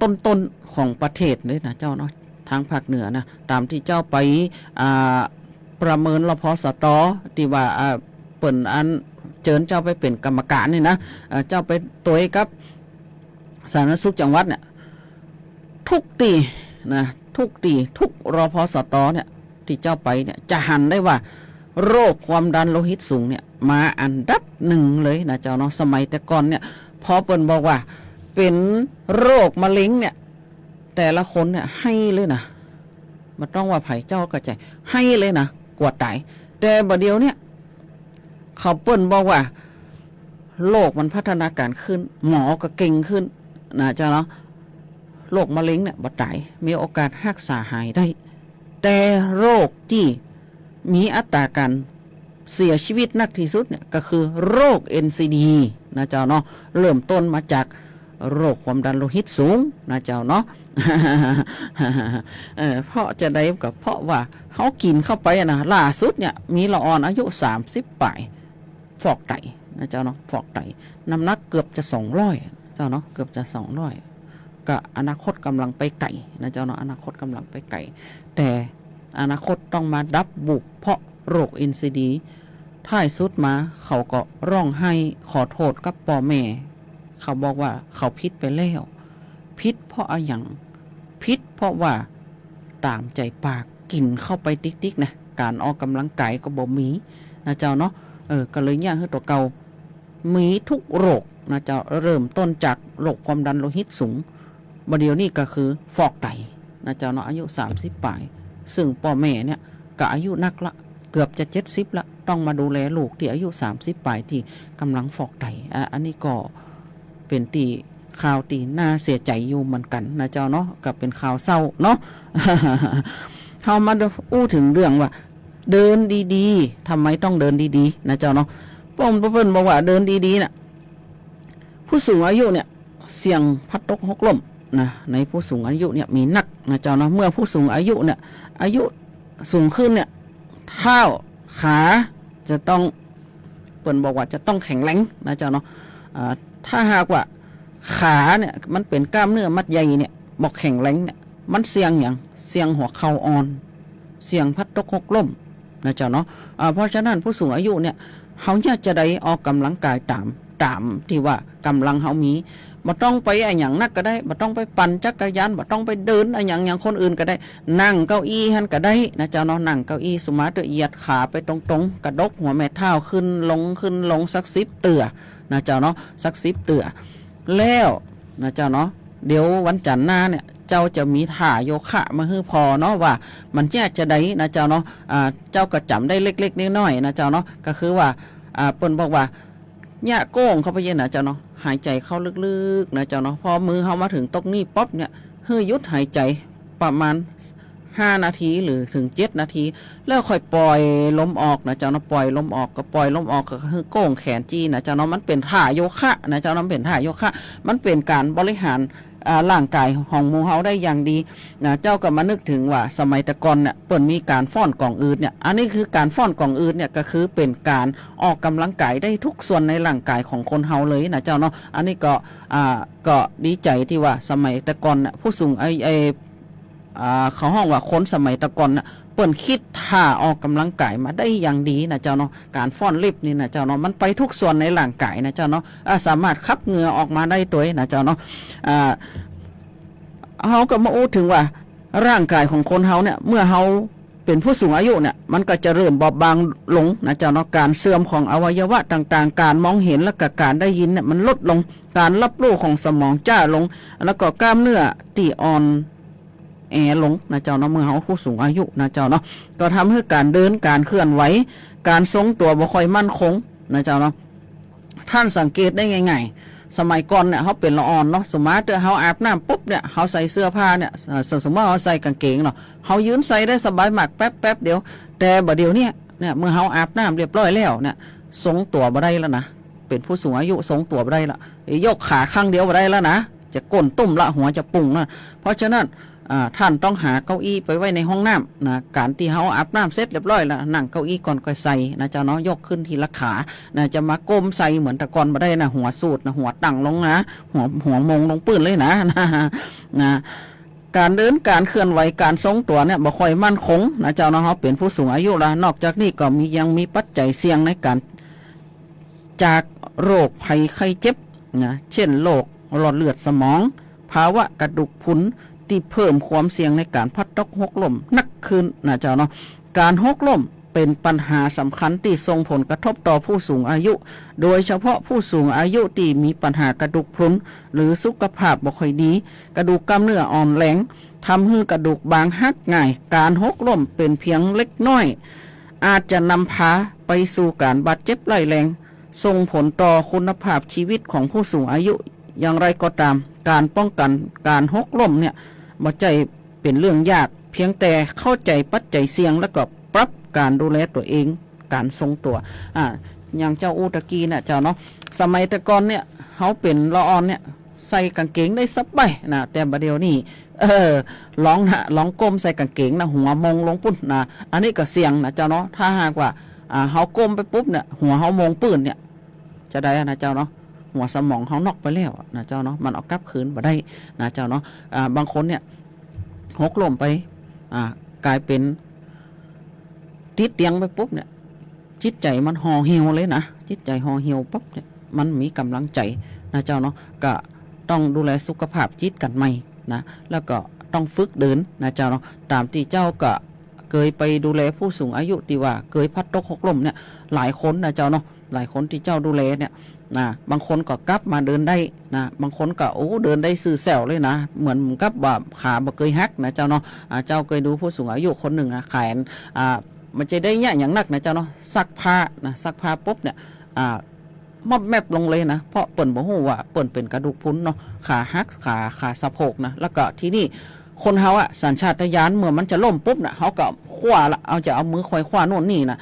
ต้นๆของประเทศเลยนะเจ้าเนาะทางภาคเหนือนะตามที่เจ้าไปประเมินรพสตที่ว่าเปิ่นอันเจิญเจ้าไปเป็นกรรมการนี่นะเจ้าไปตัวกับสาธารณสุขจังหวัดเนี่ยทุกตีนะทุกรพสตเนี่ยที่เจ้าไปเนี่ยจะหันได้ว่าโรคความดันโลหิตสูงเนี่ยมาอันดับหนึ่งเลยนะเจ้าเนาะสมัยแต่ก่อนเนี่ยพอเปิ่นบอกว่าเป็นโรคมะเร็งเนี่ยแต่ละคนเนี่ยให้เลยนะมันต้องว่าไผ่เจ้าก็ใจให้เลยนะกวดตายแต่บัดเดียวเนี่ยเขาเปิ้นบอกว่าโรคมันพัฒนาการขึ้นหมอก็เก่งขึ้นนะเจ้าเนาะโรคมะเร็งเนี่ยบ่ตายมีโอกาสรักษาหายได้แต่โรคที่มีอัตราการเสียชีวิตนักที่สุดเนี่ยก็คือโรค NCD นะเจ้าเนาะเริ่มต้นมาจากโรคความดันโลหิตสูงนะเจ้าเนาะ เพราะจะได้กับเพราะว่าเขากินเข้าไปนะล่าสุดเนี่ยมีละอ่อนอายุ30 ปีฟอกไตนะเจ้าเนาะฟอกไตน้ำหนักเกือบจะ200เจ้าเนาะเกือบจะ200ก็อนาคตกำลังไปไก่นะเจ้าเนาะอนาคตกำลังไปไก่แต่อนาคตต้องมาดับบุกเพราะโรค NCD ท้ายสุดมาเขาก็ร้องไห้ขอโทษกับพ่อแม่เขาบอกว่าเขาผิดไปแล้วผิดเพราะอะไรอย่างผิดเพราะว่าตามใจปากกินเข้าไปติ๊กๆนะการออกกำลังกายก็บ่มีนะเจ้าเนาะก็เลยย่างให้ตัวเก่ามีทุกโรคนะเจ้าเริ่มต้นจากโรคความดันโลหิตสูงบัดเดี๋ยวนี้ก็คือฟอกไตนะเจ้าเนาะอายุ30 ปีซึ่งพ่อแม่เนี่ยก็อายุนักละเกือบจะ70ละต้องมาดูแลลูกที่อายุ30 ปีที่กำลังฟอกไตอันนี้ก็เป็นตีข่าวตีน่าเสียใจอยู่เหมือนกันนะเจ้าเนาะกับเป็นข่าวเศร้าเนาะ เขามาอู้ถึงเรื่องว่าเดินดีๆทำไมต้องเดินดีๆนะเจ้าเนาะป้อมเพิ่นบอกว่าเดินดีๆน่ะผู้สูงอายุเนี่ยเสี่ยงพัดตกหกล้มนะในผู้สูงอายุเนี่ยมีนักนะเจ้าเนาะเมื่อผู้สูงอายุเนี่ยอายุสูงขึ้นเนี่ยเท้าขาจะต้องเพิ่นบอกว่าจะต้องแข็งแรงนะเจ้าเนาะถ้าหากว่าขาเนี่ยมันเป็นกล้ามเนื้อมัดใหญ่เนี่ยบอกแข็งแรงเนี่ยมันเสี่ยงอย่างเสี่ยงหัวเข่าอ่อนเสี่ยงพัดตกหกล้มนะเจ้าเนาะเพราะฉะนั้นผู้สูงอายุเนี่ยเขาอยากจะได้ออกกำลังกายตามที่ว่ากำลังเขามีบ่ต้องไปอย่างนักก็ได้บ่ต้องไปปั่นจักรยานบ่ต้องไปเดินอย่างคนอื่นก็ได้นั่งเก้าอี้หันก็ได้นะเจ้าเนาะนั่งเก้าอี้สมาร์ทเหยียดขาไปตรงๆกระดกหัวแม่เท้าขึ้นลงสัก10 เตื่อนะเจ้าเนาะสัก10 เตื่อแล้วนะเจ้าเนาะเดี๋ยววันจันทร์หน้าเนี่ยเจ้าจะมีท่าโยคะมาให้พอเนาะว่ามันแยกจะได้นะเจ้าเนาะเจ้าก็จำได้เล็กๆน้อยๆนะเจ้าเนาะก็คือว่าเปิ้นบอกว่าเนี่ยโก้งเข้าไปเย็นนะเจ้าเนาะหายใจเข้าลึกๆนะเจ้าเนาะพอมือเข้ามาถึงตรงนี้ป๊อบเนี่ยให้หยุดหายใจประมาณ5 นาทีหรือถึง7 นาทีแล้วค่อยปล่อยลมออกนะเจ้าเนาะปล่อยลมออกก็ปล่อยลมออกก็คือโก้งแขนจี้นะเจ้าเนาะมันเป็นท่าโยคะนะเจ้าเนาะเป็นท่าโยคะมันเป็นการบริหารร่างกายของหมู่เฮาได้อย่างดีนะเจ้าก็มานึกถึงว่าสมัยแต่ก่อนเนี่ยเปิ้นมีการฟ้อนกองอืดเนี่ยอันนี้คือการฟ้อนกองอืดเนี่ยก็คือเป็นการออกกำลังกายได้ทุกส่วนในร่างกายของคนเฮาเลยนะเจ้าเนาะอันนี้ก็ดีใจที่ว่าสมัยแต่ก่อนเนี่ยผู้สูงเขาห้องว่าคนสมัยตะก่อนน่ะเปิ้นคิดท่าออกกำลังกายมาได้อย่างดีนะเจ้าเนาะการฟ้อนลิบนี่นะเจ้าเนาะมันไปทุกส่วนในร่างกายนะเจ้าเนาะสามารถขับเหงื่อออกมาได้ตัวนะเจ้าเนาะเฮาก็มาอู้ถึงว่าร่างกายของคนเฮาเนี่ยเมื่อเฮา เป็นผู้สูงอายุเนี่ยมันก็จะเริ่มบอบบางลงนะเจ้าเนาะการเสื่อมของอวัยวะต่างๆการมองเห็นและก็การได้ยินเนี่ยมันลดลงการรับรู้ของสมองจ้าลงแล้วก็กล้ามเนื้อตีอ่อนแอลงนะเจ้าเนาะเมื่อเฮาผู้สูงอายุนะเจ้าเนาะก็ทำให้การเดินการเคลื่อนไหวการทรงตัวบ่ค่อยมั่นคงนะเจ้าเนาะท่านสังเกตได้ง่ายๆสมัยก่อนเนี่ยเขาเป็นละอ่อนเนาะสมมติเขาอาบน้ำปุ๊บเนี่ยเขาใส่เสื้อผ้าเนี่ยสมมติเขาใส่กางเกงเนาะเขายืนใส่ได้สบายมากแป๊บเดียวแต่บัดเดียวเนี่ยเมื่อเขาอาบน้ำเรียบร้อยแล้วเนี่ยทรงตัวบ่ได้แล้วนะเป็นผู้สูงอายุทรงตัวบ่ได้ละยกขาข้างเดียวบ่ได้แล้วนะจะก้นตุ่มละหัวจะปุ่งนะเพราะฉะนั้นท่านต้องหาเก้าอี้ไปไว้ในห้องน้ำนะการที่เขาอาบน้ำเสร็จเรียบร้อยแล้วนั่งเก้าอี้ก่อนก็ใส่นะเจ้าเนาะยกขึ้นทีละขานะจะมาก้มใส่เหมือนแต่ก่อนมาได้นะหัวสูดนะหัวตั้งลงนะหัวมงลงปื้นเลยนะการเดินการเคลื่อนไหวการทรงตัวเนี่ยบ่ค่อยมั่นคงนะเจ้าเนาะเขาเป็นผู้สูงอายุละนอกจากนี้ก็ยังมีปัจจัยเสี่ยงในการจากโรคภัยไข้เจ็บนะเช่นโรคหลอดเลือดสมองภาวะกระดูกพรุนที่เพิ่มความเสี่ยงในการพัดตกหกล้มนักขึ้นนะเจ้าเนาะการหกล้มเป็นปัญหาสำคัญที่ส่งผลกระทบต่อผู้สูงอายุโดยเฉพาะผู้สูงอายุที่มีปัญหากระดูกพรุนหรือสุขภาพบ่ค่อยดีกระดูกกล้ามเนื้ออ่อนแรงทำให้กระดูกบางหักง่ายการหกล้มเป็นเพียงเล็กน้อยอาจจะนำพาไปสู่การบาดเจ็บร้ายแรงส่งผลต่อคุณภาพชีวิตของผู้สูงอายุอย่างไรก็ตามการป้องกันการหกล้มเนี่ยบ่ใจเป็นเรื่องยากเพียงแต่เข้าใจปัจจัยเสี่ยงแล้วก็ปรับการดูแลตัวเองการทรงตัวอย่างเจ้าอูตะกี้เนี่ยเจ้าเนาะสมัยแต่ก่อนเนี่ยเขาเป็นละอ่อนเนี่ยใส่กางเกงได้สบายนะแต่บัดเดียวนี่ร้องก้มใส่กางเกงนะหัวมงลงปุ๊บนะอันนี้ก็เสี่ยงนะเจ้าเนาะถ้าหากว่าเขาก้มไปปุ๊บเนี่ยหัวเขามงปื้นเนี่ยจะได้นะเจ้าเนาะหัวสมองเขานอกไปแล้วนะเจ้าเนาะมันเอากลับคืนมาได้นะเจ้าเนาะบางคนเนี่ยหกล้มไปกลายเป็นติดเตียงไปปุ๊บเนี่ยจิตใจมันห่อเหี่ยวเลยนะจิตใจห่อเหี่ยวปุ๊บเนี่ยมันมีกำลังใจนะเจ้าเนาะก็ต้องดูแลสุขภาพจิตกันใหม่นะแล้วก็ต้องฝึกเดินนะเจ้าเนาะตามที่เจ้าก็เคยไปดูแลผู้สูงอายุที่ว่าเคยพัดตกหกล้มเนี่ยหลายคนนะเจ้าเนาะหลายคนที่เจ้าดูแลเนี่ยนะบางคนก็กลับมาเดินได้นะบางคนก็เดินได้ซื่อแซวเลยนะเหมือนกับว่าขาบ่เคยหักนะเจ้าเนาะเจ้าเคยดูผู้สูงอายุคนหนึ่งแขนมันจะได้เนี่ยอย่างนักนะเจ้าเนาะซักผ้านะซักผ้าปุ๊บเนี่ยมอบแมบลงเลยนะเพราะเปิ่นบ่ฮู้ว่าเปิ่นเป็นกระดูกพรุนเนาะขาหักขาสะโพกนะแล้วก็ที่นี่คนเฮาสัญชาตญาณเมื่อมันจะล้มปุ๊บนะเฮาก็คว้าละจะเอามือคอยคว้าโน่นนี่นะ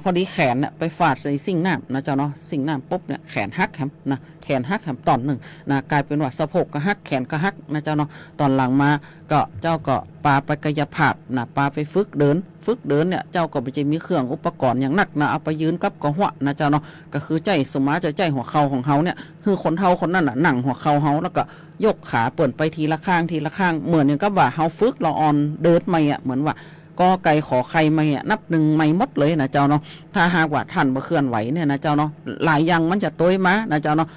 พอดีแขนเนี่ยไปฟาดใส่สิ่งน้ำนะเจ้าเนาะสิ่งน้ำปุ๊บเนี่ยแขนหักแฮมนะแขนหักแฮมตอนหนึ่งนะกลายเป็นว่าสะโพกก็หักแขนก็หักนะเจ้าเนาะตอนหลังมาก็เจ้าก็ปาไปกายภาพนะปาไปฝึกเดินเนี่ยเจ้าก็ไปจะมีเครื่องอุปกรณ์อย่างหนักนะเอาไปยืนกับกระหัวนะเจ้าเนาะก็คือใจสมาจะใจหัวเข่าของเฮาเนี่ยคือคนเฮาคนนั้นน่ะนั่งหัวเข่าเฮาแล้วก็ยกขาเปิ่นไปทีละข้างเหมือนอย่างกับว่าเฮาฝึกละอ่อนเดินไม่เหมือนว่าก็ไก่ขอไข่ไม่นับหนึ่งไม่หมดเลยนะเจ้าเนาะถ้าหากว่าท่านบ่เคลื่อนไหวเนี่ยนะเจ้าเนาะหลายอย่างมันจะต้วยมานะเจ้าเนาะ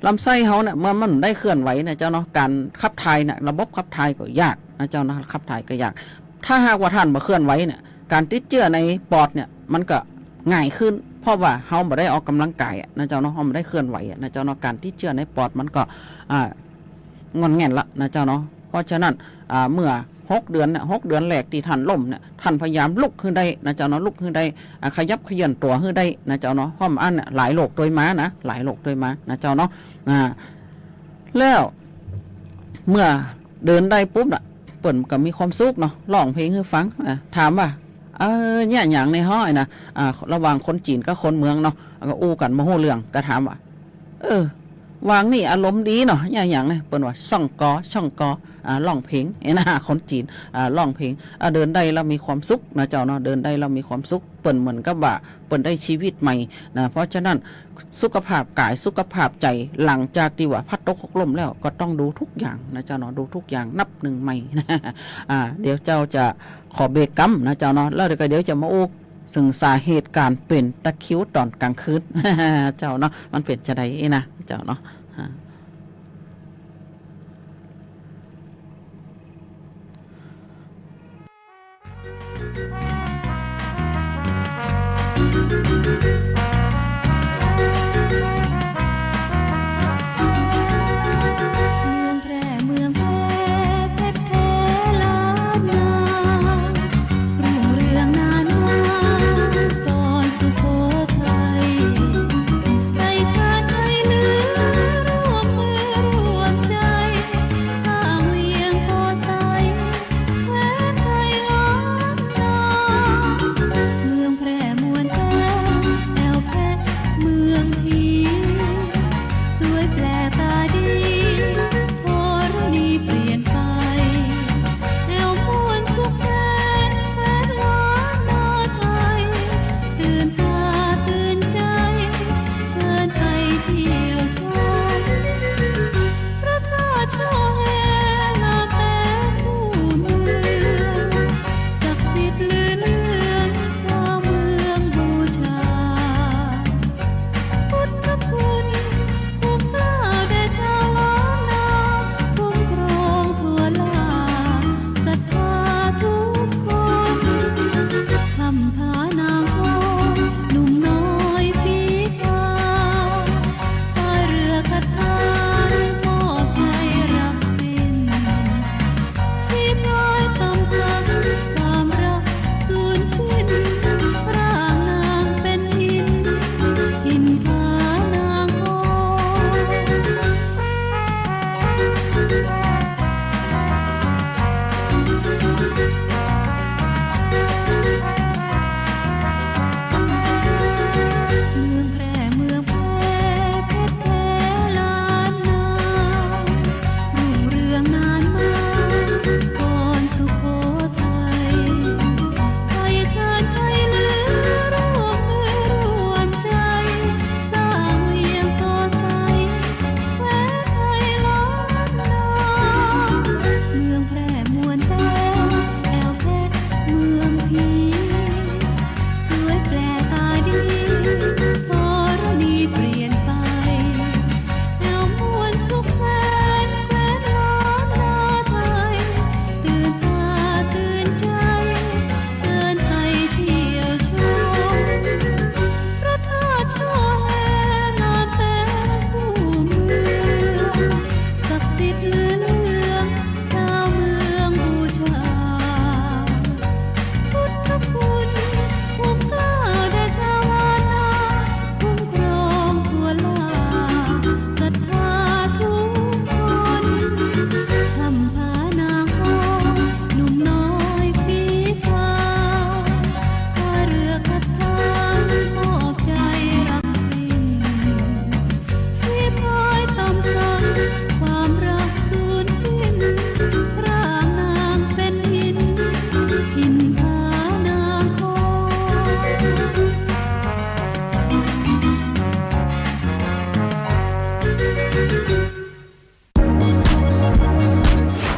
ลำไส้เขาเนี่ยเมื่อมันได้เคลื่อนไหวเนี่ยเจ้าเนาะการขับถ่ายเนี่ยระบบขับถ่ายก็ยากนะเจ้าเนาะขับถ่ายก็ยากถ้าหากว่าท่านบ่เคลื่อนไหวเนี่ยการติดเชื้อในปอดเนี่ยมันก็ง่ายขึ้นเพราะว่าเฮาบ่ได้ออกกำลังกายนะเจ้าเนาะเฮาบ่ได้เคลื่อนไหวนะเจ้าเนาะการติดเชื้อในปอดมันก็งอนแง่นละนะเจ้าเนาะเพราะฉะนั้นเมื่อ6 เดือนเนี่ย6 เดือนแรกที่ท่านล้มเนี่ยท่านพยายามลุกขึ้นได้นะเจ้าเนาะลุกขึ้นได้ขยับเขยื้อนตัวขึ้นได้นะเจ้าเนาะเพราะมันเนี่ยหลายโรคตัวม้านะหลายโรคตัวม้านะเจ้าเนาะแล้วเมื่อเดินได้ปุ๊บน่ะเปิ่นก็มีความสุขเนาะร้องเพลงให้ฟังถามว่าเนี่ยอย่างในห้อยนะระหว่างคนจีนกับคนเมืองเนาะก็อู้กันมาโหเรื่องก็ถามว่าวางนี่อารมณ์ดีเนาะอย่างเนี่ยเปิ่นว่าช่องกอร้องเพลงนะคนจีนร้องเพลงเดินได้เรามีความสุขนะเจ้าเนาะเดินได้เรามีความสุขเปิ่นเหมือนกับว่าเปิ่นได้ชีวิตใหม่นะเพราะฉะนั้นสุขภาพกายสุขภาพใจหลังจากที่ว่าพัดตกหกล้มแล้วก็ต้องดูทุกอย่างนะเจ้าเนาะดูทุกอย่างนับหนึ่งใหม่นะเดี๋ยวเจ้าจะขอเบรกกัมนะเจ้าเนาะแล้วเดี๋ยวจะมาอู้ถึงสาเหตุการเป็นตะคริวตอนกลางคืน เจ้าเนาะมันเป็นจะไดนะเจ้าเนาะ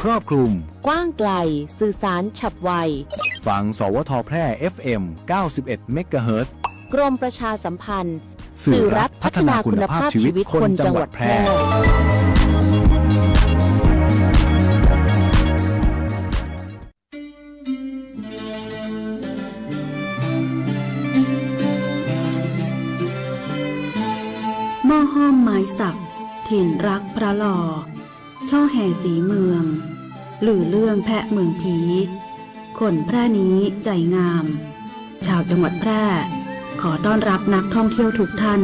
ครอบคลุม กว้างไกลสื่อสารฉับไว ฟังสวทแพร่ FM 91 เมกะเฮิรตซ์ กรมประชาสัมพันธ์ สื่อรัฐพัฒนาคุณภาพชีวิตคนจังหวัดแพร่ หม้อห้อมไม้สักถิ่นรักพระหล่อช่อแห่สีเมืองหรือเรื่องแพะเมืองผีคนแพร่นี้ใจงาม ชาวจังหวัดแพร่ขอต้อนรับนักท่องเที่ยวทุกท่าน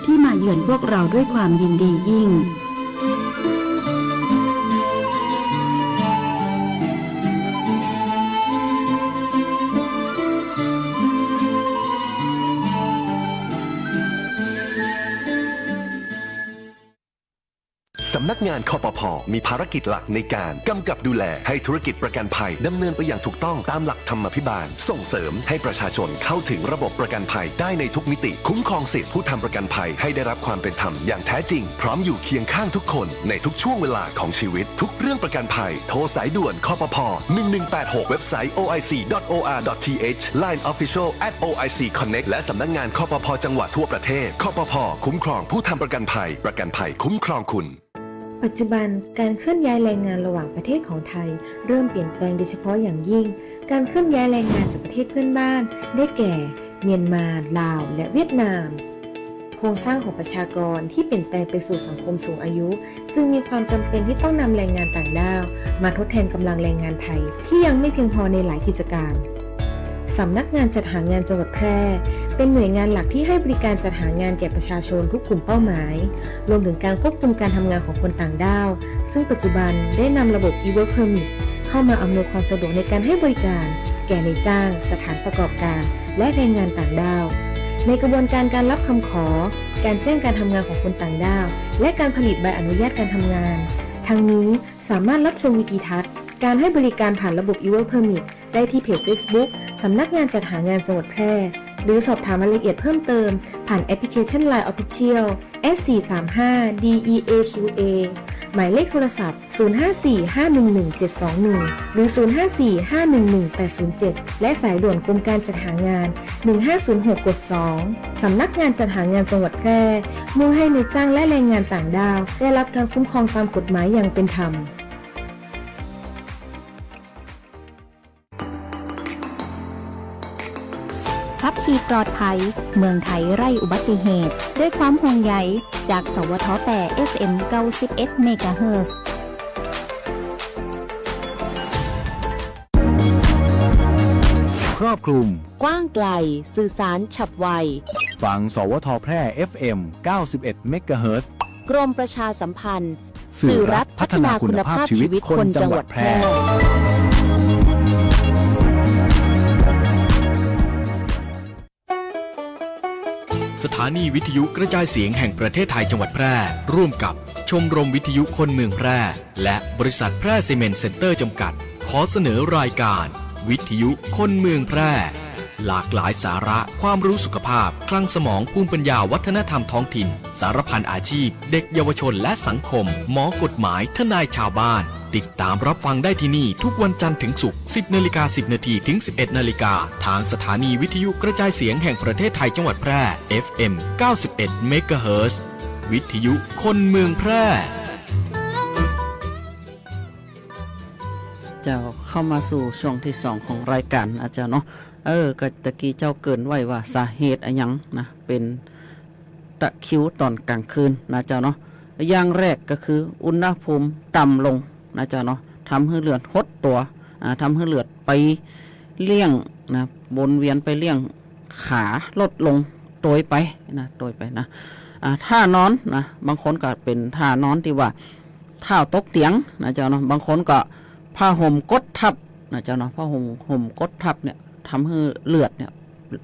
ที่มาเยือนพวกเราด้วยความยินดียิ่งสำนักงานคปภ.มีภารกิจหลักในการกำกับดูแลให้ธุรกิจประกันภัยดำเนินไปอย่างถูกต้องตามหลักธรรมาภิบาลส่งเสริมให้ประชาชนเข้าถึงระบบประกันภัยได้ในทุกมิติคุ้มครองสิทธิผู้ทำประกันภัยให้ได้รับความเป็นธรรมอย่างแท้จริงพร้อมอยู่เคียงข้างทุกคนในทุกช่วงเวลาของชีวิตทุกเรื่องประกันภัยโทรสายด่วนคปภ. 1186เว็บไซต์ oic.or.th Line Official @OIC Connect และสำนักงานคปภ.จังหวัดทั่วประเทศคปภ.คุ้มครองผู้ทำประกันภัยประกันภัยคุ้มครองคุณปัจจุบันการเคลื่อนย้ายแรงงานระหว่างประเทศของไทยเริ่มเปลี่ยนแปลงโดยเฉพาะอย่างยิ่งการเคลื่อนย้ายแรงงานจากประเทศเพื่อนบ้านได้แก่ เมียนมา ลาว และเวียดนามโครงสร้างของประชากรที่เปลี่ยนแปลงไปสู่สังคมสูงอายุ จึงมีความจำเป็นที่ต้องนำแรงงานต่างด้าวมาทดแทนกำลังแรงงานไทยที่ยังไม่เพียงพอในหลายกิจการสำนักงานจัดหางานจังหวัดแพร่เป็นหน่วยงานหลักที่ให้บริการจัดหางานแก่ประชาชนทุกกลุ่มเป้าหมายรวมถึงการควบคุมการทำงานของคนต่างด้าวซึ่งปัจจุบันได้นำระบบ e-work permit เข้ามาอำนวยความสะดวกในการให้บริการแก่นายจ้างสถานประกอบการและแรงงานต่างด้าวในกระบวนการการรับคำขอการแจ้งการทำงานของคนต่างด้าวและการผลิตใบอนุญาตการทำงานทั้งนี้สามารถรับชมวิดีทัศน์การให้บริการผ่านระบบ e-work permit ได้ที่เพจ Facebook สำนักงานจัดหางานจังหวัดแพร่หรือสอบถามรายละเอียดเพิ่มเติมผ่านแอปพลิเคชัน LINE Official S435DEAQA หมายเลขโทรศัพท์ 0545117721 หรือ 0545118807 และสายด่วนกรมการจัดหางาน 1506 กด 2 สำนักงานจัดหางานจังหวัดแพร่มุ่งให้นายจ้างและแรงงานต่างด้าวได้รับการคุ้มครองตามกฎหมายอย่างเป็นธรรมขับขี่ปลอดภัยเมืองไทยไร้อุบัติเหตุด้วยความห่วงใยจากสวทแป FM 91 เมกะเฮิรตซ์ครอบคลุม กว้างไกลสื่อสารฉับไว ฟังสวทแพร่ FM 91 เมกะเฮิรตซ์ กรมประชาสัมพันธ์ สื่อรัฐพัฒนาคุณภาพชีวิตคนจังหวัดแพร่สถานีวิทยุกระจายเสียงแห่งประเทศไทยจังหวัดแพร่ร่วมกับชมรมวิทยุคนเมืองแพร่และบริษัทแพร่ซีเมนต์เซ็นเตอร์จำกัดขอเสนอรายการวิทยุคนเมืองแพร่หลากหลายสาระความรู้สุขภาพคลังสมองภูมิปัญญาวัฒนธรรมท้องถิ่นสารพันอาชีพเด็กเยาวชนและสังคมหมอกฎหมายทนายชาวบ้านติดตามรับฟังได้ที่นี่ทุกวันจันทร์ถึงศุกร์ 10:10 น.ถึง 11:00 น.ทางสถานีวิทยุกระจายเสียงแห่งประเทศไทยจังหวัดแพร่ FM 91 เมกะเฮิรตซ์วิทยุคนเมืองแพร่เจ้าเข้ามาสู่ช่วงที่ 2 ของรายการอาจารย์เนาะก็ตะกี้เจ้าเกินไว้ว่าสาเหตุอะไรยังนะเป็นตะคริวตอนกลางคืนนะเจ้าเนาะอย่างแรกก็คืออุณหภูมิต่ำลงนะเจ้าเนาะทำให้เลือดหดตัวทำให้เลือดไปเลี่ยงนะวนเวียนไปเลี่ยงขาลดลงโดยไปนะท่านอนนะบางคนก็เป็นท่านอนที่ว่าเท้าตกเตียงนะเจ้าเนาะบางคนก็ผ้าห่มกดทับนะเจ้าเนาะผ้าห่มกดทับเนี่ยทำให้เลือดเนี่ย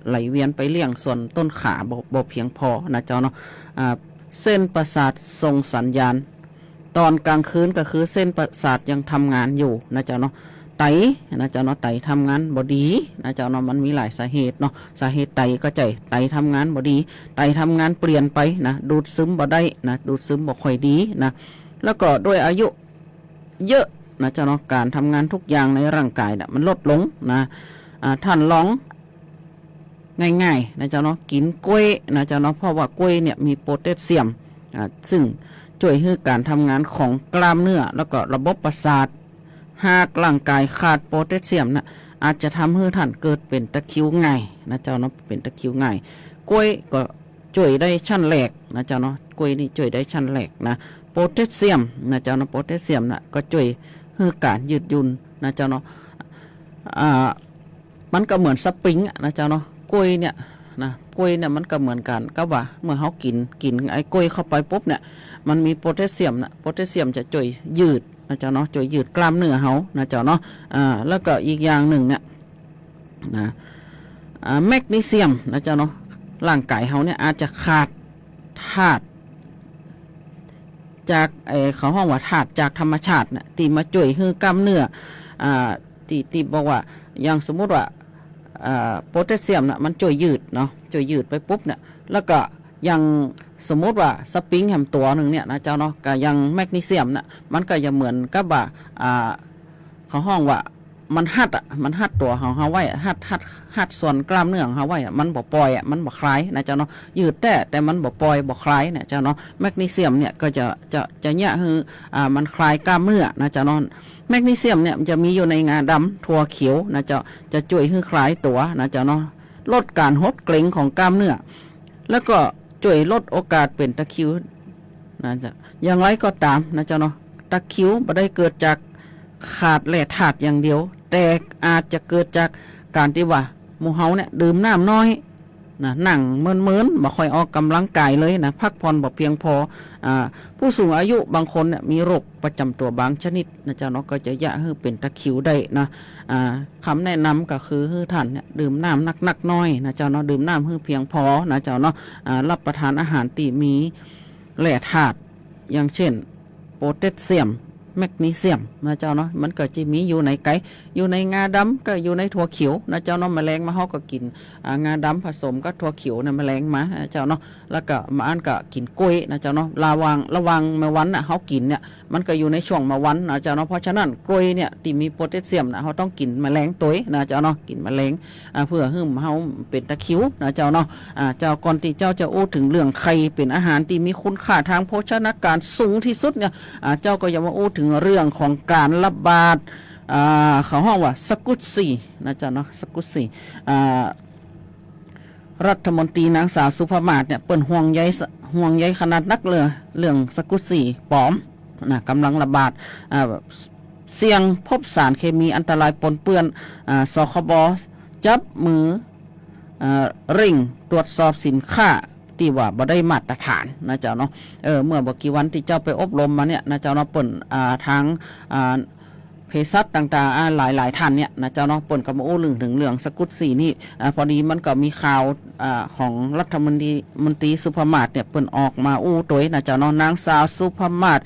ไหลเวียนไปเลี่ยงส่วนต้นขาบ่เพียงพอนะเจ้าเนาะเส้นประสาทส่งสัญญาณตอนกลางคืนก็คือเส้นประสาทยังทำงานอยู่นะเจ้าเนาะไตนะเจ้าเนาะไตทำงานบ่ดีนะเจ้าเนาะมันมีหลายสาเหตุเนาะสาเหตุไตก็ใจไตทำงานบ่ดีไตทำงานเปลี่ยนไปนะดูดซึมบ่ได้นะดูดซึมบ่ค่อยดีนะแล้วก็ด้วยอายุเยอะนะเจ้าเนาะการทำงานทุกอย่างในร่างกายนะมันลดลงนะท่านลองง่ายๆนะเจ้าเนาะกินกล้วยนะเจ้าเนาะเพราะว่ากล้วยเนี่ยมีโพแทสเซียมซึ่งช่วยให้การทำงานของกล้ามเนื้อแล้วก็ระบบประสาทหากร่างกายขาดโพแทสเซียมนะอาจจะทำให้ท่านเกิดเป็นตะคริวง่ายนะเจ้าเนาะเป็นตะคริวง่ายกล้วยก็ช่วยได้ชั้นแรกนะเจ้าเนาะกล้วยนี่ช่วยได้ชั้นแรกนะโพแทสเซียมนะเจ้าเนาะโพแทสเซียมนะก็ช่วยให้การยืดหยุ่นนะเจ้าเนาะมันก็เหมือนสปริงนะเจ้าเนาะกล้วยเนี่ยนะกล้วยเนี่ยมันก็เหมือนกันก็ว่าเมื่อเขากินไอ้กล้วยเข้าไปปุ๊บเนี่ยมันมีโพแทสเซียมนะโพแทสเซียมจะช่วยยืดนะเจ้าเนาะช่วยยืดกล้ามเนื้อเขานะเจ้าเนาะแล้วก็อีกอย่างหนึ่งเนี่ยนะแมกนีเซียมนะเจ้าเนาะร่างกายเขาเนี่ยอาจจะขาดธาตุจากเขาห้องว่าธาตุจากธรรมชาตินะที่มาช่วยให้กล้ามเนื้อที่บอกว่าอย่างสมมุติว่าโพแทสเซียมนะมันช่วยยืดเนาะช่วยยืดไปปุ๊บเนี่ยแล้วก็ยังสมมติว่าสปริงแฮมตัวหนึ่งเนี่ยนะเจ้าเนาะก็ยังแมกนีเซียมนะมันก็จะเหมือนกับว่าเขาห้องว่ามันหัดตัวของเขาไว้หัดส่วนกล้ามเนื้อของเขาไว้มันบ่ปล่อยมันบ่คลายนะเจ้าเนาะยืดแต่มันบ่ปล่อยบ่คลายเนี่ยเจ้าเนาะแมกนีเซียมเนี่ยก็จะเนี่ยคือมันคลายกล้ามเนื้อนะเจ้าเนาะแมกนีเซียมเนี่ยมันจะมีอยู่ในงาดำถั่วเขียวนะจะช่วยให้คลายตัวนะเจ้าเนาะ ลดการหดเกร็งของกล้ามเนื้อแล้วก็ช่วยลดโอกาสเป็นตะคริวนะจ๊ะอย่างไรก็ตามนะเจ้าเนาะตะคริวไม่ได้เกิดจากขาดแหล่ธาตุอย่างเดียวแต่อาจจะเกิดจากการที่ว่าหมู่เฮาเนี่ยดื่มน้ำน้อยนะนั่งเมินๆบ่ค่อยออกกำลังกายเลยนะพักผ่อนบ่เพียงพอผู้สูงอายุบางคนเนี่ยมีโรคประจำตัวบางชนิดนะเจ้าเนาะก็จะยะให้เป็นตะคริวได้นะคำแนะนำก็คือให้ท่านเนี่ยดื่มน้ำนักๆน้อยนะเจ้าเนาะดื่มน้ำให้เพียงพอนะเจ้าเนาะรับประทานอาหารที่มีแหล่ธาตุอย่างเช่นโพแทสเซียมแมกนีเซียมนะเจ้าเนาะมันก็จะมีอยู่ในไก่อยู่ในงาดำก็อยู่ในถั่วเขียวนะเจ้าเนาะแมลงมาเฮาก็กินงาดำผสมกับถั่วเขียวนะแมลงมานะเจ้าเนาะแล้วก็มาอันก็กินกล้วยนะเจ้าเนาะระวังแมวันน่ะเฮากินเนี่ยมันก็อยู่ในช่วงมะวันนะเจ้าเนาะเพราะฉะนั้นกล้วยเนี่ยที่มีโพแทสเซียมนะเฮาต้องกินแมลงตัวนะเจ้าเนาะกินแมลงเพื่อให้เฮาเป็นตะคริวนะเจ้าเนาะเจ้าก่อนที่เจ้าจะอู้ถึงเรื่องไข่เป็นอาหารที่มีคุณค่าทางโภชนาการสูงที่สุดเนี่ยเจ้าก็อย่ามาอู้ถึงเรื่องของการระบาดเขาห้องว่าสกุตซีนะจ๊ะเนาะสกุตซีรัฐมนตรีนางสาวสุภมาศเนี่ยเปิ่นห่วงใยขนาดนักเลยเรื่องสกุตซีปลอมนะกำลังระบาดเสี่ยงพบสารเคมีอันตรายปนเปื้อนสคบจับมือเร่งตรวจสอบสินค้าที่ว่าบ่ได้มาตรฐานนะเจ้าเนาะเมื่อบ่กี่วันที่เจ้าไปอบรมมาเนี่ยนะเจ้าเนาะเปิ่นทางเภสัชต่างๆหลายท่านเนี่ยนะเจ้าเนาะเปิ่นก็มาอู้ถึงเรื่องสกุตซีนี่พอดีมันก็มีข่าวของรัฐมนตรีสุภมาศเนี่ยเปิ่นออกมาอู้ตัวนะเจ้าเนาะนางสาวสุภมาศ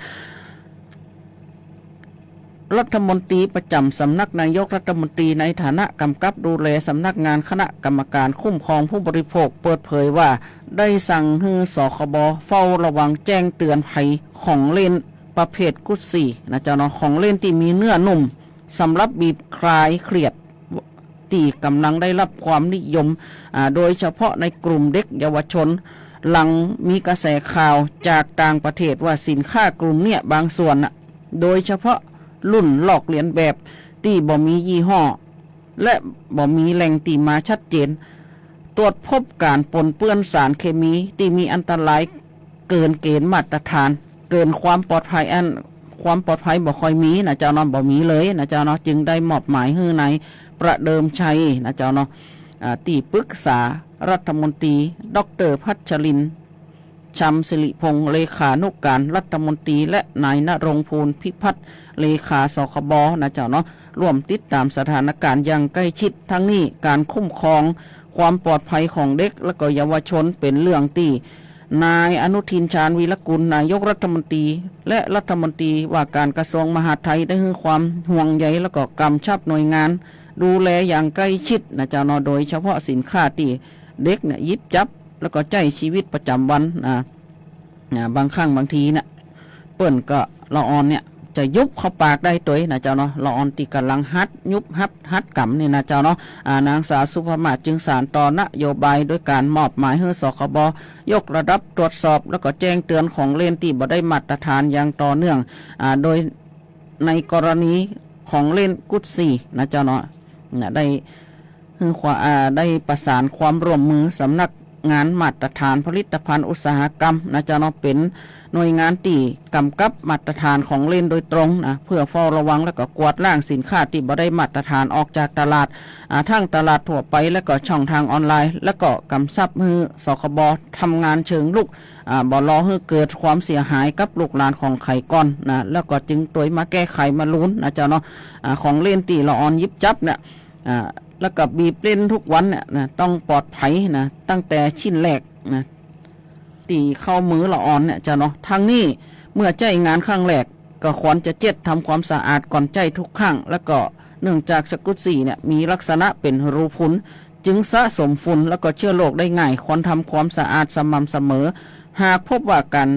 รัฐมนตรีประจำสำนักนายกรัฐมนตรีในฐานะกำกับดูแลสำนักงานคณะกรรมการคุ้มครองผู้บริโภคเปิดเผยว่าได้สั่งให้สคบเฝ้าระวังแจ้งเตือนภัยของเล่นประเภทกุศลีนะเจ้าเนาะของเล่นที่มีเนื้อนุ่มสำหรับบีบคลายเครียดที่กำลังได้รับความนิยมโดยเฉพาะในกลุ่มเด็กเยาวชนหลังมีกระแสข่าวจากต่างประเทศว่าสินค้ากลุ่มเนี่ยบางส่วนโดยเฉพาะรุ่นลอกเลียนแบบที่บ่มียี่ห้อและบ่มีแหล่งที่มาชัดเจนตรวจพบการปนเปื้อนสารเคมีที่มีอันตรายเกินเกณฑ์มาตรฐานเกินความปลอดภัยบ่ค่อยมีนะเจ้าเนาะบ่มีเลยนะเจ้าเนาะจึงได้มอบหมายให้ในประเดิมชัยนะเจ้าเนาะที่ปรึกษารัฐมนตรีดร.พัชรินทร์ชำสิริพงษ์เลขานุการรัฐมนตรีและนายณรงค์ภูลพิพัฒน์เลขาสคบนะเจ้าเนาะร่วมติดตามสถานการณ์อย่างใกล้ชิดทั้งนี้การคุ้มครองความปลอดภัยของเด็กและก็เยาวชนเป็นเรื่องที่นายอนุทินชาญวีรกุลนายกรัฐมนตรีและรัฐมนตรีว่าการกระทรวงมหาดไทยได้ให้ความห่วงใยและก็กำชับหน่วยงานดูแลอย่างใกล้ชิดนะเจ้าเนาะโดยเฉพาะสินค้าที่เด็กเนี่ยหยิบจับแล้วก็ใจชีวิตประจำวันบางครั้งบางทีเนี่ยเปิ้นก็ละออนเนี่ยจะยุบเข้าปากได้ตัวนะเจ้าเนาะละออนที่กำลังยุบฮัดกำนี่นะเจ้าเนาะนางสาวสุภมาศจึงสานต่อนโยบายด้วยการมอบหมายให้สคบยกระดับตรวจสอบแล้วก็แจ้งเตือนของเล่นที่บ่ได้มาตรฐานอย่างต่อเนื่องโดยในกรณีของเล่นกุศลีนะเจ้าเนาะได้ประสานความร่วมมือสำนักงานมาตรฐานผลิตภัณฑ์อุตสาหกรรมนะเจ้าเนาะเป็นหน่วยงานที่กำกับมาตรฐานของเล่นโดยตรงนะเพื่อเฝ้าระวังและก็กวาดล้างสินค้าที่บ่ได้มาตรฐานออกจากตลาดทั้งตลาดทั่วไปและก็ช่องทางออนไลน์และก็กำชับให้สคบทำงานเชิงลุกบ่รอให้เกิดความเสียหายกับลูกหลานของไข่ก้อนนะแล้วก็จึงตัวมาแก้ไขมาลุ้นนะเจ้าเนาะของเล่นที่ละออนยิบจับเนี่ยแล้วก็บีบเล่นทุกวันเนี่ยนะต้องปลอดภัยนะตั้งแต่ชิ้นแรกนะตีเข้ามือละอ่อนเนี่ยเจ้าเนาะทางนี้เมื่อใจงานครั้งแรกก็ควรจะเจ็ดทำความสะอาดก่อนใจทุกครั้งแล้วก็เนื่องจากสกุตซีเนี่ยมีลักษณะเป็นรูพุนจึงสะสมฝุ่นแล้วก็เชื้อโรคได้ง่ายควรทำความสะอาดสม่ำเสมอหากพบว่าการ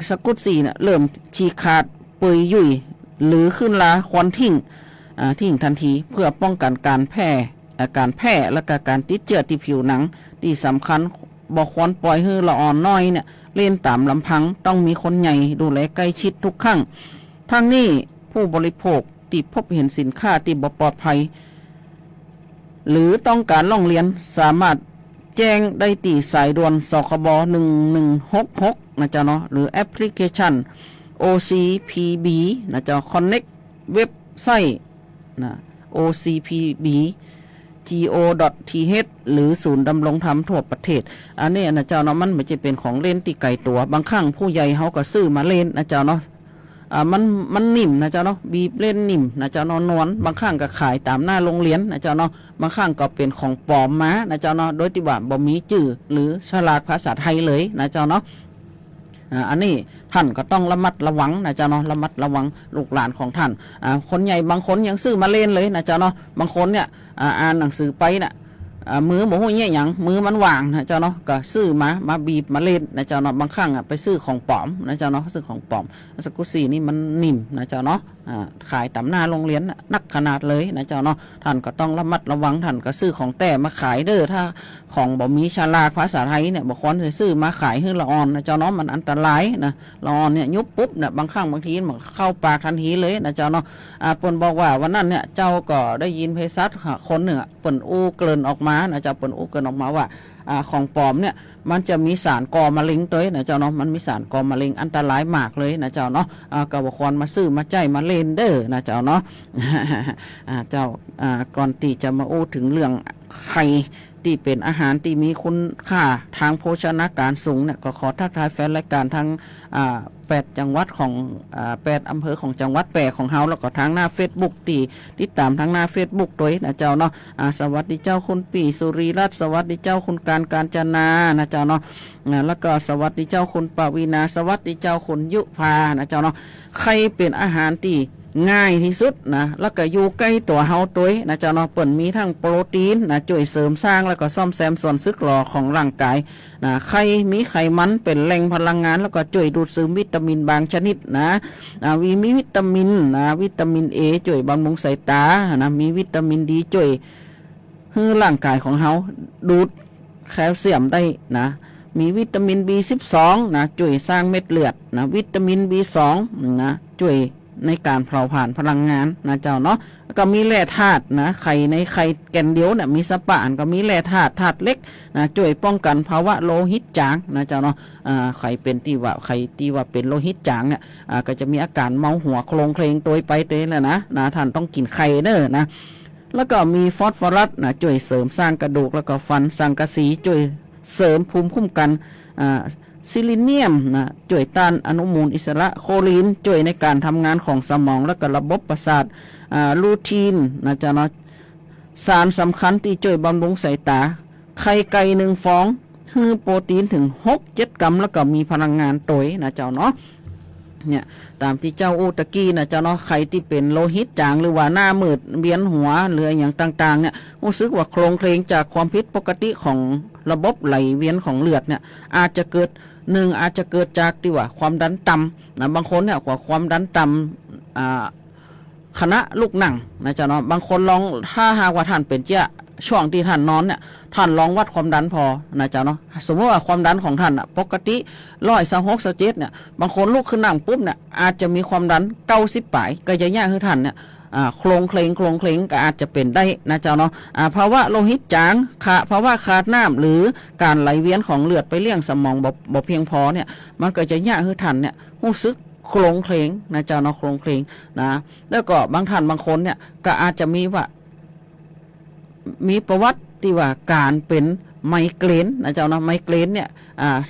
สกุตซีเนี่ยเริ่มฉีกขาดเปื่อยยุ่ยหรือขึ้นลาควรทิ้งทันทีเพื่อป้องกันการแพร่และก็การติดเชื้อที่ผิวหนังที่สำคัญบ่ควรปล่อยให้ละอ่อนน้อยเนี่ยเล่นตามลำพังต้องมีคนใหญ่ดูแลใกล้ชิดทุกครั้งทั้งนี้ผู้บริโภคที่พบเห็นสินค้าที่บ่ปลอดภัย หรือต้องการร้องเรียนสามารถแจ้งได้ที่สายด่วนสคบ1166นะเจ้าเนาะหรือแอปพลิเคชัน OCPB นะเจ้า Connect เว็บไซต์นะ OCPB go.th หรือศูนย์ดำรงธรรมทั่วประเทศอันนี้นะเจ้าเนาะมันไม่ใช่เป็นของเล่นที่ไกลตัวบางครั้งผู้ใหญ่เขาก็ซื้อมาเล่นนะเจ้าเนาะมันนิ่มนะเจ้าเนาะบีบเล่นนิ่มนะเจ้าเนาะนวลบางครั้งก็ขายตามหน้าโรงเรียนนะเจ้าเนาะบางครั้งก็เป็นของปลอมมานะเจ้าเนาะโดยที่ว่าบ่มีชื่อหรือฉลากภาษาไทยเลยนะเจ้าเนาะอันนี้ท่านก็ต้องระมัดระวังนะเจ้าเนาะระมัดระวังลูกหลานของท่านคนใหญ่บางคนยังซื้อมาเล่นเลยนะเจ้าเนาะบางคนเนี่ยอ่านหนังสือไปน่ะมือบ่ฮู้เนี่ยหยังมือมันว่างนะเจ้าเนาะก็ซื้อมาบีบมาเล่นนะเจ้าเนาะบางครั้งไปซื้อของปลอมนะเจ้าเนาะซื้อของปลอมสกุสีนี่มันนิ่มนะเจ้าเนาะขายตามหน้าโรงเรียนนักขนาดเลยนะเจ้าเนาะท่านก็ต้องระมัดระวังท่านก็ซื้อของแต่มาขายเด้อถ้าของบ่มีฉลากภาษาไทยเนี่ยบ่ควรจะซื้อมาขายให้ละอ่อนนะเจ้าเนาะมันอันตรายนะละอ่อนเนี่ยยุบปุ๊บเนี่ยบางครั้งบางทีมันเข้าปากทันทีเลยนะเจ้าเนาะเปิ้นบอกว่าวันนั้นเนี่ยเจ้าก็ได้ยินเภสัชคนหนึ่งเปิ้นอู้เกริ่นออกมานะเจ้าเปิ้นอู้เกริ่นออกมาว่าของปลอมเนี่ยมันจะมีสารก่อมะเร็งตัวนะเจ้าเนาะมันมีสารก่อมะเร็งอันตรายมากเลยนะเจ้าเนาะก็บ่ควรมาซื้อมาใจมาเล่นเด้อนะเจ้าเนาะ เจ้าก่อนที่จะมาอู้ถึงเรื่องไข่ที่เป็นอาหารที่มีคุณค่าทางโภชนาการสูงเนี่ยก็ขอทักทายแฟนรายการทั้ง8จังหวัดของ8อำเภอของจังหวัดแปรของเฮาแล้วก็ทางหน้า Facebook ที่ติดตามทางหน้า Facebook ด้วยนะเจ้าเนาะสวัสดีเจ้าคุณปีสุรีรัตน์สวัสดีเจ้าคุณการจนานะเจ้าเนาะแล้วก็สวัสดีเจ้าคุณปวีนาสวัสดีเจ้าคุณยุพานะเจ้าเนาะไข่เป็นอาหารที่ง่ายที่สุดนะแล้วก็อยู่ใกล้ตัวเฮาตัวนะเจ้าเนาะเปิ้นมีทั้งโปรตีนนะช่วยเสริมสร้างแล้วก็ซ่อมแซมส่วนซึกหรอของร่างกายนะไข่มีไขมันเป็นแหล่งพลังงานแล้วก็ช่วยดูดซึมวิตามินบางชนิดนะมีวิตามินนะวิตามิน A ช่วยบำรุงสายตานะมีวิตามินดีช่วยให้ร่างกายของเฮาดูดแคลเซียมได้นะมีวิตามิน B12 นะช่วยสร้างเม็ดเลือดนะวิตามิน B2 นะช่วยในการเผาผลาญพลังงานนะเจ้าเนาะก็มีแร่ธาตุนะไข่ในไข่แก่นเดียวเนี่ยมีสปานก็มีแร่ธาตุเล็กนะช่วยป้องกันภาวะโลหิตจางนะเจ้าเนาะไข่เป็นที่ว่าเป็นโลหิตจางเนี่ยก็จะมีอาการเมาหัวโคลงเคลงตัวไปแล้วนะท่านต้องกินไข่เด้อนะแล้วก็มีฟอสฟอรัสนะช่วยเสริมสร้างกระดูกแล้วก็ฟันสังกะสีช่วยเสริมภูมิคุ้มกันซิลิเนียมนะช่วยต้านอนุมูลอิสระโคลีนช่วยในการทำงานของสมองและก็ระบบประสาทลูทีนนะจ๊ะเนาะสารสำคัญที่ช่วยบำรุงสายตาไข่ไก่1 ฟองคือโปรตีนถึง 6-7 กรัมแล้วก็มีพลังงานตัวนะเจ้าเนาะเนี่ยตามที่เจ้าอูตะกี้นะเจ้าเนาะใครที่เป็นโลหิตจางหรือว่าหน้ามืดเวียนหัวหรืออย่างต่างๆเนี่ยรู้สึกว่าโครงเคลงจากความผิดปกติของระบบไหลเวียนของเลือดเนี่ยอาจจะเกิดจากที่ว่าความดันต่ำนะบางคนเนี่ยความดันต่ำคณะลูกหนังนะเจ้าเนาะบางคนลองถ้าหากว่าท่านเป็นเจ้าช่วงที่ท่านนอนเนี่ยท่านลองวัดความดันพอนะเจ้าเนาะสมมติว่าความดันของท่านปกติ126/7เนี่ยบางคนลุกขึ้นนั่งปุ๊บเนี่ยอาจจะมีความดัน90 ปลายก็จะยากให้ท่านเนี่ยโครงเคลงก็อาจจะเป็นได้นะเจ้าเนาะภาวะโลหิตจางภาวะขาดน้ำหรือการไหลเวียนของเลือดไปเลี้ยงสมองบ่เพียงพอเนี่ยมันก็จะยากให้ท่านเนี่ยรู้สึกโครงเคลงนะเจ้าเนาะโครงเคลงนะแล้วก็บางท่านบางคนเนี่ยก็อาจจะมีประวัติที่ว่าการเป็นไมเกรนนะเจ้าเนาะไมเกรนเนี่ย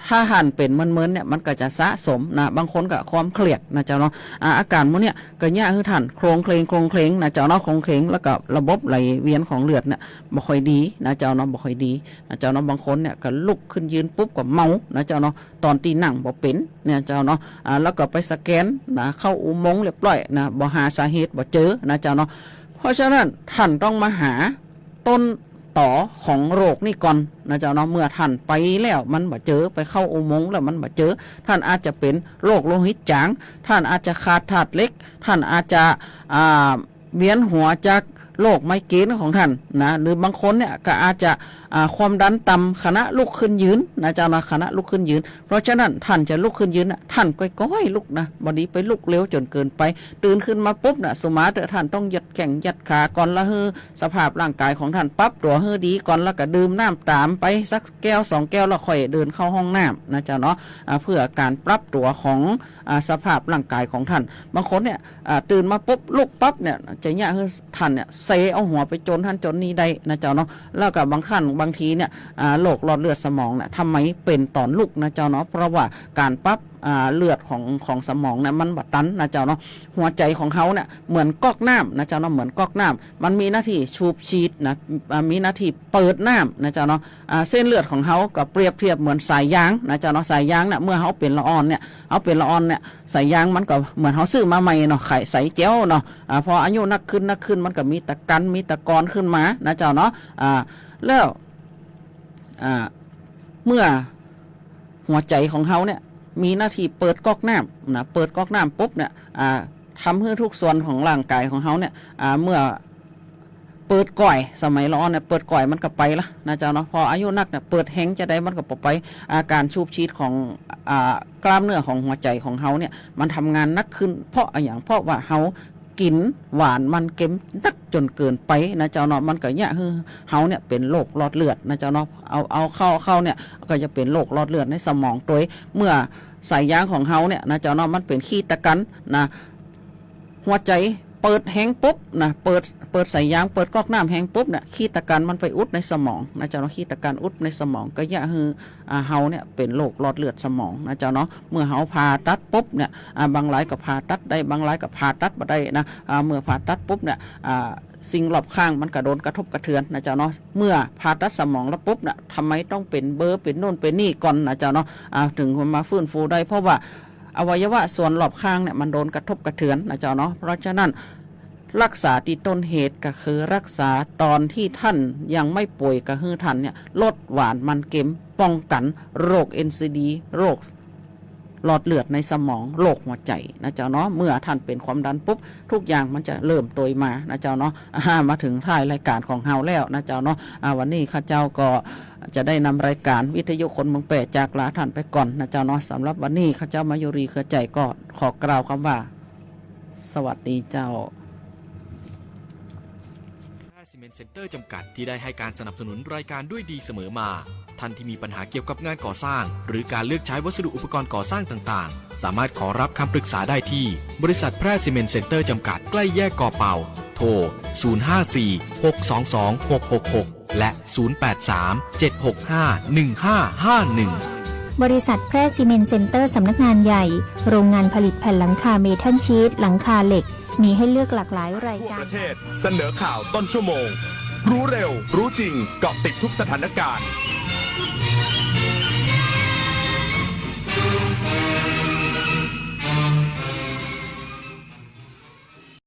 ถ้าหันเป็นเมินเนี่ยมันก็จะสะสมนะบางคนก็ความเครียดนะเจ้าเนาะอาการพวกเนี้ยก็ยากคือท่านโครงเคลงนะเจ้าเนาะโครงเคลงแล้วก็ระบบไหลเวียนของเลือดเนี่ยบ่ค่อยดีนะเจ้าเนาะบ่ค่อยดีนะเจ้าเนาะบางคนเนี่ยก็ลุกขึ้นยืนปุ๊บก็เมานะเจ้าเนาะตอนตีนั่งบ่เป็นเนี่ยเจ้าเนาะแล้วก็ไปสแกนนะเข้าอุโมงค์เรียบร้อยนะบ่หาสาเหตุบ่เจอนะเจ้าเนาะเพราะฉะนั้นท่านต้องมาหาต้นต่อของโรคนี่ก่อนนะเจ้าเนาะเมื่อท่านไปแล้วมันบ่เจอไปเข้าอุโมงค์แล้วมันบ่เจอท่านอาจจะเป็นโรคโลหิตจางท่านอาจจะขาดธาตุเหล็กท่านอาจจะเวียนหัวจาก โรคไมเกรนของท่านนะหรือบางคนเนี่ยก็อาจจะความดันต่ำขณะลุกขึ้นยืนนะเจ้านะขณะลุกขึ้นยืนเพราะฉะนั้นท่านจะลุกขึ้นยืนนะท่านก้อยๆลุกนะบดีไปลุกเร็วจนเกินไปตื่นขึ้นมาปุ๊บนะสมาร์ทท่านต้องยัดแข้งยัดขาก่อนละสภาพร่างกายของท่านปรับตัวดีก่อนแล้วก็ดื่มน้ำตามไปสักแก้ว2 แก้วแล้วค่อยเดินเข้าห้องน้ำนะเจ้าเนาะเพื่อการปรับตัวของสภาพร่างกายของท่านบางคนเนี่ยตื่นมาปุ๊บลุกปั๊บเนี่ยจะเนี่ยคือท่านเนี่ยเซเอาหัวไปจนท่านจนนี้ได้นะเจ้าเนาะแล้วก็บางท่านบางทีเนี่ยโรคหลอดเลือดสมองเนี่ยทำไมเป็นตอนลุกนะเจ้าเนาะเพราะว่าการปรับเลือดของสมองเนี่ยมันบัดตันนะเจ้าเนาะหัวใจของเขาเนี่ยเหมือนก๊อกน้ำนะเจ้าเนาะเหมือนก๊อกน้ำมันมีหน้าที่ชูบชีดนะมีหน้าที่เปิดน้ำนะเจ้าเนาะเส้นเลือดของเขาก็เปรียบเทียบเหมือนสายยางนะเจ้าเนาะสายยางเนี่ยเมื่อเขาเป็นละออนเนี่ยเขาเป็นละออนเนี่ยสายยางมันก็เหมือนเขาซื้อมาใหม่เนาะไข่ใสเจ้าเนาะพออายุนักขึ้นมันก็มีตะกันมีตะกอนขึ้นมานะเจ้าเนาะแล้วเมื่อหัวใจของเขาเนี่ยมีหน้าที่เปิดก๊อกน้ำนะเปิดก๊อกน้ำปุ๊บเนี่ยทำให้ทุกส่วนของร่างกายของเขาเนี่ยเมื่อเปิดก่อยสมัยร้อนเนี่ยเปิดก่อยมันก็ไปละนะเจ้าเนาะพออายุนักเนี่ยเปิดแห้งจะได้มันก็ไปอาการชูบชีดของกล้ามเนื้อของหัวใจของเขาเนี่ยมันทำงานนักขึ้นเพราะว่าเขากินหวานมันเค็มนักจนเกินไปนะเจ้าเนาะมันก็เนี่ยคือเขาเนี่ยเป็นโรคหลอดเลือดนะเจ้าเนาะเอาเข้าเนี่ยก็จะเป็นโรคหลอดเลือดในสมองตัวเมื่อสายยางของเขาเนี่ยนะเจ้าเนาะมันเป็นขี้ตะกันนะหัวใจเปิดแห้งปุ๊บนะเปิดสายยางเปิดก๊อกน้ำแห้งปุ๊บเนี่ยขี้ตะกันมันไปอุดในสมองนะเจ้าเนาะขี้ตะกันอุดในสมองก็เนี่ยคือเฮาเนี่ยเป็นโรคหลอดเลือดสมองนะเจ้าเนาะเมื่อเฮาผ่าตัดปุ๊บเนี่ยบางรายก็ผ่าตัดได้บางรายก็ผ่าตัดบ่ได้นะเมื่อผ่าตัดปุ๊บเนี่ยสิ่งรอบข้างมันก็โดนกระทบกระเทือนนะเจ้าเนาะเมื่อผ่าตัดสมองแล้วปุ๊บเนี่ยทำไมต้องเป็นเบอร์เป็นโน่นเป็นนี่ก่อนนะเจ้าเนาะถึงมาฟื้นฟูได้เพราะว่าอวัยวะส่วนรอบข้างเนี่ยมันโดนกระทบกระเทือนนะเจ้าเนาะเพราะฉะนั้นรักษาที่ต้นเหตุก็คือรักษาตอนที่ท่านยังไม่ป่วยก็คือท่านเนี่ยลดหวานมันเค็มป้องกันโรค NCD โรคหลอดเลือดในสมองโรคหัวใจนะเจ้าเนาะเมื่อท่านเป็นความดันปุ๊บทุกอย่างมันจะเริ่มตัวมานะเจ้าเนาะมาถึงท้ายรายการของเฮาแล้วนะเจ้าเนาะวันนี้ข้าเจ้าก็จะได้นำรายการวิทยุคนเมืองแปะจากลาท่านไปก่อนนะเจ้าเนาะสำหรับวันนี้ข้าเจ้ามายุรีเครือใจก็ขอกล่าวคำว่าสวัสดีเจ้าซีเมนต์เซ็นเตอร์จำกัดที่ได้ให้การสนับสนุนรายการด้วยดีเสมอมาท่านที่มีปัญหาเกี่ยวกับงานก่อสร้างหรือการเลือกใช้วัสดุอุปกรณ์ก่อสร้างต่างๆสามารถขอรับคำปรึกษาได้ที่บริษัทแพร่ซีเมนต์เซ็นเตอร์จำกัดใกล้แยกกอเป่าโทร 054-622-666 และ 083-765-1551 บริษัทแพร่ซีเมนต์เซ็นเตอร์สำนักงานใหญ่โรงงานผลิตแผ่นหลังคาเมทัลชีทหลังคาเหล็กมีให้เลือกหลากหลายรายการทั่วประเทศเสนอข่าวต้นชั่วโมงรู้เร็วรู้จริงเกาะติดทุกสถานการณ์